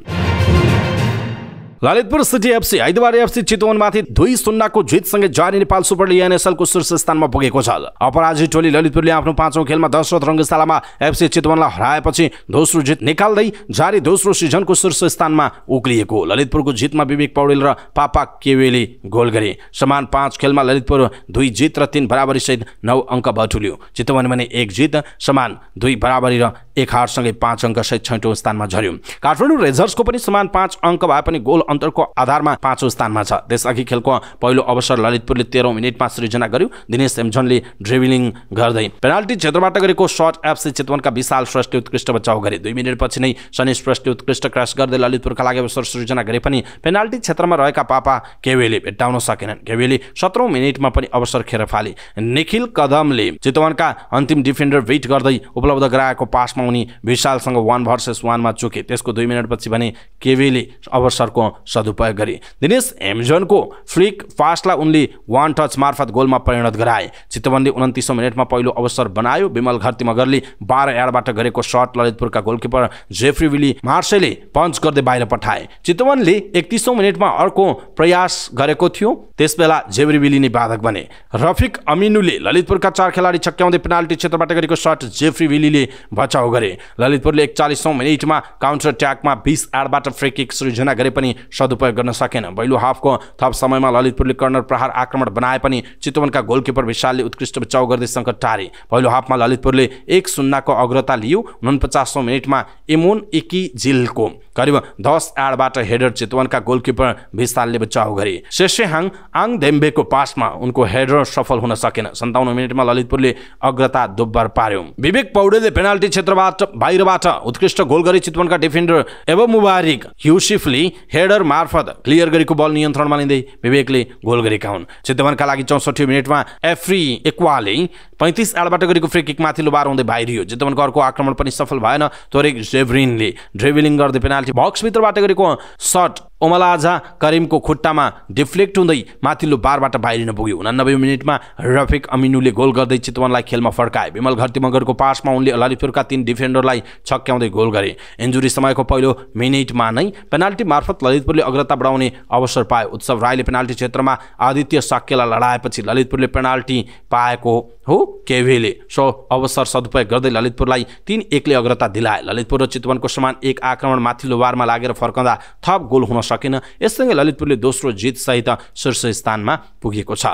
ललितपुर सिटी एफसी आइतबार एफसी चितवनमाथि 2-0 को जितसँगै जारी नेपाल सुपर लिग एनएसएल को शीर्ष स्थानमा पुगेको छ। अपराजित टोली ललितपुरले आफ्नो 5औं खेलमा दशरथ रङ्गशालामा एफसी चितवनलाई हराएपछि दोस्रो जित निकाल्दै जारी दोस्रो सिजनको शीर्ष स्थानमा उक्लिएको। ललितपुरको जितमा विवेक पौडेल र पापा केवेले गोल गरे। समान 5 खेलमा ललितपुर 2 जित र 3 बराबरी सहित 9 अङ्क बटुल्यो। चितवन भने 1 जित समान 2 बराबरी र 1 हारसँगै 5 अङ्क सहित 6औं स्थानमा झर्यो। काठमाडौँ रेजर्सको पनि समान 5 अङ्क भए पनि गोल अन्तरको आधारमा 5औं स्थानमा छ। त्यसअघि खेलको पहिलो अवसर ललितपुरले 13औं मिनेटमा सृजना गर्यो। दिनेश एमजनले ड्रिबलिङ गर्दै पेनाल्टी क्षेत्रबाट गरेको शट एफसी चितवनका विशाल श्रेष्ठले उत्कृष्ट बचाउ गरे। 2 मिनेटपछि नै सनी श्रेष्ठले उत्कृष्ट क्रस गर्दै ललितपुरका लागि अवसर सृजना गरे पनि पेनाल्टी क्षेत्रमा रहेका पापा केवेले भेट्टाउन सकेनन्। केवेले 17औं मिनेटमा पनि अवसर खेर फाले। निखिल कदमले चितवनका अन्तिम डिफेन्डर वेट गर्दै उपलब्ध गराएको पासमा उनी विशालसँग 1 भर्सेस 1 मा चुके। त्यसको 2 मिनेटपछि भने केवेले अवसरको सदुपयोग गरे। दिनेश एमजनको फ्लिक पासलाई उनले 1 टच मार्फत गोलमा परिणत गराए। चितवनले 29औं मिनेटमा पहिलो अवसर बनायो। विमल घरती मगरले 12 यार्डबाट गरेको शट ललितपुरका गोलकिपर जेफ्री विली मार्सेले पञ्च गर्दै बाहिर पठाए। चितवनले 31औं मिनेटमा अर्को प्रयास गरेको थियो। त्यसबेला जेफ्री विली नै बाधक बने। रफिक अमिनुले ललितपुरका 4 खेलाडी छक्क्याउँदै पेनाल्टी क्षेत्रबाट गरेको शट जेफ्री विलीले बचाउ गरे। ललितपुरले 41औं मिनेटमा काउन्टर अट्याकमा 20 यार्डबाट फ्री किक सृजना गरे पनि सदुपयोग गर्न सकेन। पहिलो हाफको थप समयमा ललितपुरले कर्नर प्रहार आक्रमण बनाए पनि चितवनका गोलकिपर विशालले उत्कृष्ट बचाउ गर्दै सङ्कट टारे। पहिलो हाफमा ललितपुरले 1-0 को अग्रता लियो। 49औं मिनेटमा इमोन इकिजिलको करिब 10 यार्डबाट हेडर चितवनका गोलकिपर विशालले बचाउ गरे। शेषेहाङ आङदेम्बेको पासमा उनको हेडर सफल हुन सकेन। 57औं मिनेटमा ललितपुरले अग्रता दुब्बर पार्यो। विवेक पौडेलले पेनाल्टी क्षेत्रबाट बाहिरबाट उत्कृष्ट गोल गरे। चितवनका डिफेन्डर एवं मुबारिक युसिफले हेडर मार्फत क्लियर गरेको बल नियन्त्रणमा लिँदै विवेकले गोल गरेका हुन्। चितवनका लागि 64 मिनेटमा एफ्री एक्वाले 35 यार्डबाट गरेको फ्री किक माथिल्लो बार हुँदै बाहिरियो। चितवनको अर्को आक्रमण पनि सफल भएन। तोरेक जेभरिनले ड्रिबलिङ गर्दै पेनाल्टी बक्सभित्रबाट गरेको शट ओमलाजा करिमको खुट्टामा डिफ्लेक्ट हुँदै माथिल्लो बारबाट बाहिरिन पुग्यो। 89 मिनेटमा रफिक अमिनुले गोल गर्दै चितवनलाई खेलमा फर्काए। विमल घरती मगरको पासमा उनले ललितपुरका 3 डिफेन्डरलाई छक्क्याउँदै गोल गरे। इन्जुरी समयको पहिलो मिनेटमा नै पेनाल्टी मार्फत ललितपुरले अग्रता बढाउने अवसर पायो। उत्सव राईले पेनाल्टी क्षेत्रमा आदित्य साक्यलाई लडाएपछि ललितपुरले पेनाल्टी पाएको हो। केवेले सो अवसर सदुपयोग गर्दै ललितपुरलाई 3-1 ले अग्रता दिलाए। ललितपुर र चितवनको समान 1 आक्रमण माथिल्लो बारमा लागेर फर्कँदा थप गोल हुन सकेन। यससँगै ललितपुरले दोस्रो जित सहित शीर्ष स्थानमा पुगेको छ।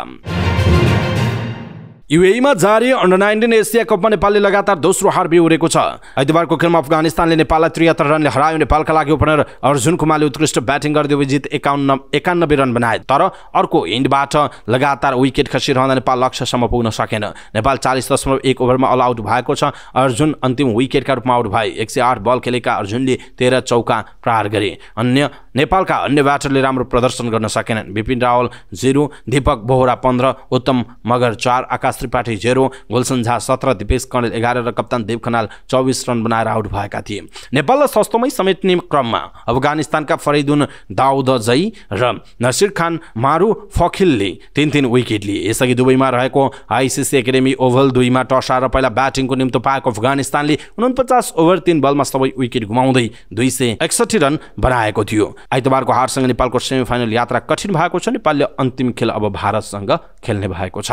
युएईमा जारी अन्डर-19 एसिया कपमा नेपालले लगातार दोस्रो हार बेहोरेको छ। आइतबारको खेलमा अफगानिस्तानले नेपाललाई 73 रनले हरायो। नेपालका लागि ओपनर अर्जुन कुमारले उत्कृष्ट ब्याटिङ गर्दै विजित 91 रन बनाए। तर अर्को इन्डबाट लगातार विकेट खसिरहँदा नेपाल लक्ष्यसम्म पुग्न सकेन। नेपाल 40.1 ओभरमा अल आउट भएको छ। अर्जुन अन्तिम विकेटका रूपमा आउट भए। 108 बल खेलेका अर्जुनले 13 चौका प्रहार गरे। नेपालका अन्य ब्याटरले राम्रो प्रदर्शन गर्न सकेनन्। विपिन रावल 0, दीपक बोहरा 15, उत्तम मगर 4, आकाश त्रिपाठी 0, गुलसन झा 17, दिपेश कणेल 11 र कप्तान देव खनाल 24 रन बनाएर आउट भएका थिए। नेपाललाई सस्तोमै समेट्ने क्रममा अफगानिस्तानका फरिदुन दाउदजई र नसिर खान मारु फखिलले 3-3 विकेट लिए। यसअघि दुबईमा रहेको आइसिसी एकाडेमी ओभल 2 मा टस हारेर पहिला ब्याटिङको निम्तो पाएको अफगानिस्तानले 49 ओभर 3 बलमा सबै विकेट गुमाउँदै 261 रन बनाएको थियो। आइतबारको हारसँग नेपालको सेमिफाइनल यात्रा कठिन भएको छ। नेपालले अन्तिम खेल अब भारतसँग खेल्ने भएको छ।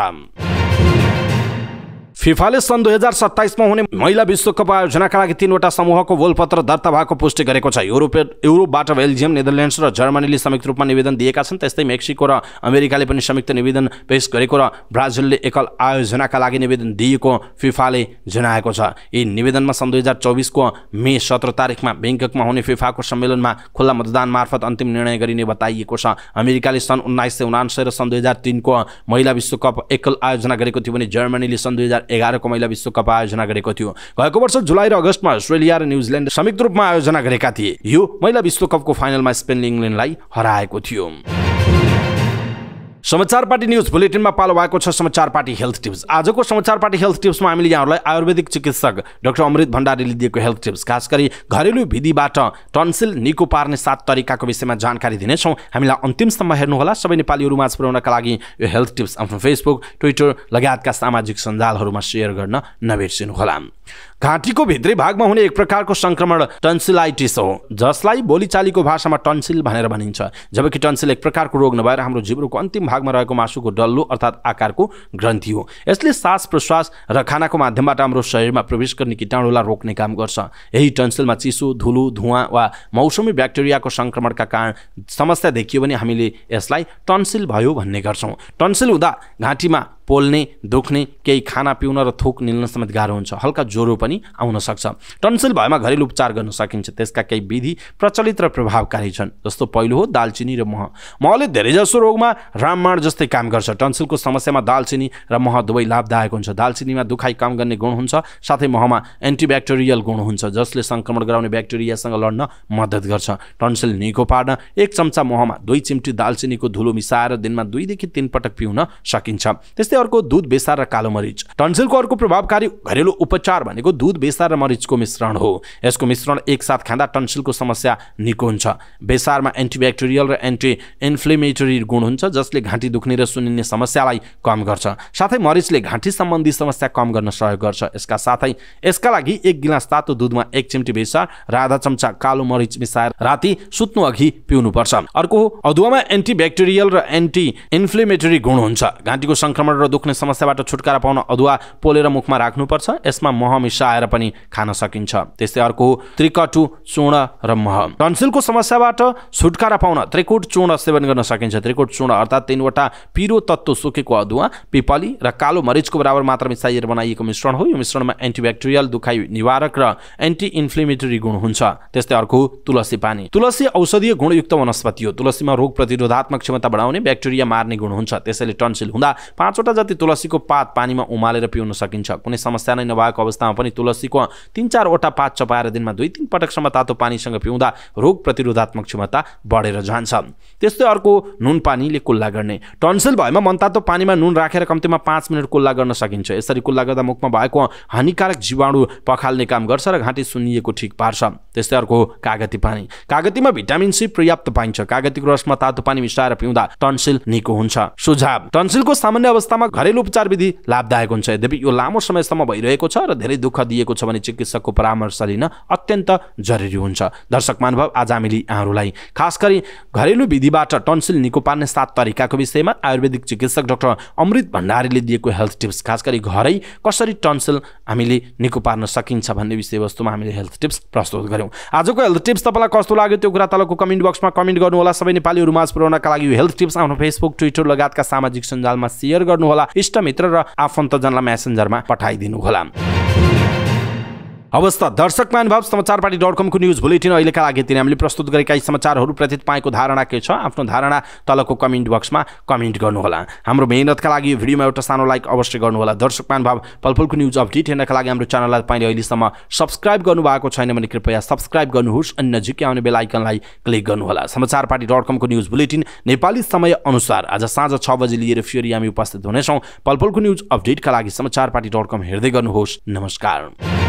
फिफाले सन् 2027 मा हुने महिला विश्वकप आयोजनाका लागि 3वटा समूहको गोलपत्र दर्ता भएको पुष्टि गरेको छ। युरोपबाट बेल्जियम, नेदरल्यान्ड्स र जर्मनीले संयुक्त रूपमा निवेदन दिएका छन्। त्यस्तै मेक्सिको र अमेरिकाले पनि संयुक्त निवेदन पेश गरेको र ब्राजिलले एकल आयोजनाका लागि निवेदन दिएको फिफाले जनाएको छ। यी निवेदनमा सन् 2024 को मे 17 तारिखमा बैंककमा हुने फिफाको सम्मेलनमा खुल्ला मतदान मार्फत अन्तिम निर्णय गरिने बताइएको छ। अमेरिकाले सन् 1979 र सन् 2003 को महिला विश्वकप एकल आयोजना गरेको थियो भने जर्मनीले सन् 2011 को महिला विश्वकप आयोजना गरेको थियो। गएको वर्ष जुलाई र अगस्तमा अस्ट्रेलिया र न्युजिल्यान्ड संयुक्त रूपमा आयोजना गरेका थिए। यो महिला विश्वकपको फाइनलमा स्पेनले इङ्ल्यान्डलाई हराएको थियो। समाचार पार्टी न्यूज बुलेटिनमा पालो भएको छ समाचार पार्टी हेल्थ टिप्स। आजको समाचार पार्टी हेल्थ टिप्समा हामीले यहाँहरूलाई आयुर्वेदिक चिकित्सक डाक्टर अमृत भण्डारीले दिएको हेल्थ टिप्स, खास गरी घरेलु विधिबाट टन्सिल निको पार्ने 7 तरिकाको विषयमा जानकारी दिनेछौँ। हामीलाई अन्तिमसम्म हेर्नुहोला। सबै नेपालीहरू माझ पुर्याउनका लागि यो हेल्थ टिप्स आफ्नो फेसबुक, ट्विटर लगायतका सामाजिक सञ्जालहरूमा सेयर गर्न नबिर्सिनुहोला। घाँटीको भित्री भागमा हुने एक प्रकारको संक्रमण टन्सिलाइटिस हो, जसलाई बोलीचालीको भाषामा टन्सिल भनेर भनिन्छ। जबकि टन्सिल एक प्रकारको रोग नभएर हाम्रो जिब्रोको अन्तिम भागमा रहेको मासुको डल्लो अर्थात् आकारको ग्रन्थि हो। यसले सास प्रश्वास र खानाको माध्यमबाट हाम्रो शरीरमा प्रवेश गर्ने कीटाणुलाई रोक्ने काम गर्छ। यही टन्सिलमा चिसो, धुलो, धुवाँ वा मौसमी ब्याक्टेरियाको संक्रमणका कारण समस्या देखियो भने हामीले यसलाई टन्सिल भयो भन्ने गर्छौँ। टन्सिल हुँदा घाँटीमा पोल्ने, दुख्ने, केही खाना पिउन र थुक निल्न समेत गाह्रो हुन्छ। हल्का ज्वरो पनि आउन सक्छ। टन्सिल भएमा घरेलु उपचार गर्न सकिन्छ। त्यसका केही विधि प्रचलित र प्रभावकारी छन्। जस्तो पहिलो हो दालचिनी र मह। महले धेरैजसो रोगमा रामबाण जस्तै काम गर्छ। टन्सिलको समस्यामा दालचिनी र मह दुवै लाभदायक हुन्छ। दालचिनीमा दुखाइ कम गर्ने गुण हुन्छ, साथै महमा एन्टिब्याक्टेरियल गुण हुन्छ, जसले संक्रमण गराउने ब्याक्टेरियासँग लड्न मद्दत गर्छ। टन्सिल निको पार्न 1 चम्चा महमा 2 चिम्टी दालचिनीको धुलो मिसाएर दिनमा 2 देखि 3 पटक पिउन सकिन्छ। त्यस्तै अर्को दूध, बेसार र कालो मरिच। टन्सिलको अर्को प्रभावकारी घरेलु उपचार भनेको दूध, बेसार र मरिचको मिश्रण हो। यसको मिश्रण एकसाथ खाँदा टन्सिलको समस्या निको हुन्छ। बेसारमा एन्टिब्याक्टेरियल र एन्टी इन्फ्लेमेटरी गुण हुन्छ, जसले घाँटी दुख्ने र सुनिने समस्यालाई कम गर्छ। साथै मरिचले घाँटी सम्बन्धी समस्या कम गर्न सहयोग गर्छ। यसका लागि 1 गिलास तातो दूधमा 1 चिम्टी बेसार र आधा चम्चा कालो मरिच मिसाएर राति सुत्नु अघि पिउनुपर्छ। अर्को अदुवामा एन्टिब्याक्टेरियल र एन्टी इन्फ्लेमेटरी गुण हुन्छ। घाँटीको संक्रमण र दुख्ने समस्याबाट छुटकारा पाउन अदुवा पोलेर मुखमा राख्नुपर्छ। यसमा मह मिसाएर पनि खान सकिन्छ। त्यस्तै अर्को त्रिकटु चूर्ण र मह। टन्सिलको समस्याबाट छुटकारा पाउन त्रिकुट चूर्ण सेवन गर्न सकिन्छ। त्रिकुट चूर्ण अर्थात् 3वटा पिरो तत्त्व सुकेको अदुवा, पिपली र कालो मरिचको बराबर मात्रा मिसाइएर बनाइएको मिश्रण हो। यो मिश्रणमा एन्टिब्याक्टेरियल, दुखाइ निवारक र एन्टी इन्फ्लेमेटरी गुण हुन्छ। त्यस्तै अर्को तुलसी पानी। तुलसी औषधीय गुणयुक्त वनस्पति हो। तुलसीमा रोग प्रतिरोधात्मक क्षमता बढाउने, ब्याक्टेरिया मार्ने गुण हुन्छ। त्यसैले टन्सिल हुँदा 5वटा जति तुलसीको पात पानीमा उमालेर पिउन सकिन्छ। कुनै समस्या नै नभएको अवस्थामा पनि तुलसीको 3-4 वटा पात चपाएर दिनमा 2-3 पटकसम्म तातो पानीसँग पिउँदा रोग प्रतिरोधात्मक क्षमता बढेर जान्छ। त्यस्तै अर्को नुन पानीले कुल्ला गर्ने। टन्सिल भएमा मनतातो पानीमा नुन राखेर कम्तीमा 5 मिनट कुल्ला गर्न सकिन्छ। यसरी कुल्ला गर्दा मुखमा भएको हानिकारक जीवाणु पखाल्ने काम गर्छ र घाँटी सुन्निएको ठिक पार्छ। त्यस्तै अर्को कागती पानी। कागतीमा भिटामिन सी पर्याप्त पाइन्छ। कागतीको रसमा तातो पानी मिसाएर पिउँदा टन्सिल निको हुन्छ। सुझाव: टन्सिलको सामान्य अवस्थामा घरेलु उपचार विधि लाभदायक हुन्छ। यद्यपि यो लामो समयसम्म भइरहेको छ र धेरै दुःख दिएको छ भने चिकित्सकको परामर्श लिन अत्यन्त जरुरी हुन्छ। दर्शक महानुभाव, आज हामीले यहाँहरूलाई खास गरी घरेलु विधिबाट टन्सिल निको पार्ने 7 तरिकाको विषयमा आयुर्वेदिक चिकित्सक डाक्टर अमृत भण्डारीले दिएको हेल्थ टिप्स, खास गरी घरै कसरी टन्सिल हामीले निको पार्न सकिन्छ भन्ने विषयवस्तुमा हामीले हेल्थ टिप्स प्रस्तुत गर्यौं। आजको हेल्थ टिप्स तपाईलाई कस्तो लाग्यो त्यो कुरा तलको कमेन्ट बक्समा कमेन्ट गर्नुहोला। सबै नेपालीहरू माझ पुर्याउनका लागि यो हेल्थ टिप्स आफ्नो फेसबुक, ट्विटर लगायतका सामाजिक सञ्जालमा सेयर गर्नुहोला। इष्टमित्र र आफन्तजनलाई मेसेन्जरमा पठाइदिनुहोला। अवस्था दर्शक महानुभाव, समाचारपाटी.com को न्यूज बुलेटिन अहिलेका लागि यति नै। हामीले प्रस्तुत गरेका यी समाचारहरू प्रति तपाईँको धारणा के छ? आफ्नो धारणा तलको कमेन्ट बक्समा कमेन्ट गर्नुहोला। हाम्रो मेहनतका लागि यो भिडियोमा एउटा सानो लाइक अवश्य गर्नुहोला। दर्शक महानुभाव, पलपलको न्यूज अपडेट हेर्नका लागि हाम्रो च्यानललाई तपाईले अहिलेसम्म सब्स्क्राइब गर्नुभएको छैन भने कृपया सब्स्क्राइब गर्नुहोस् अनि नजिकै आउने बेल आइकनलाई क्लिक गर्नुहोला। समाचारपाटी.com को न्यूज बुलेटिन नेपाली समय अनुसार आज साँझ 6 बजे लिएर फेरि हामी उपस्थित हुनेछौँ। पलपलको न्यूज अपडेटका लागि समाचारपाटी.com हेर्दै गर्नुहोस्। नमस्कार।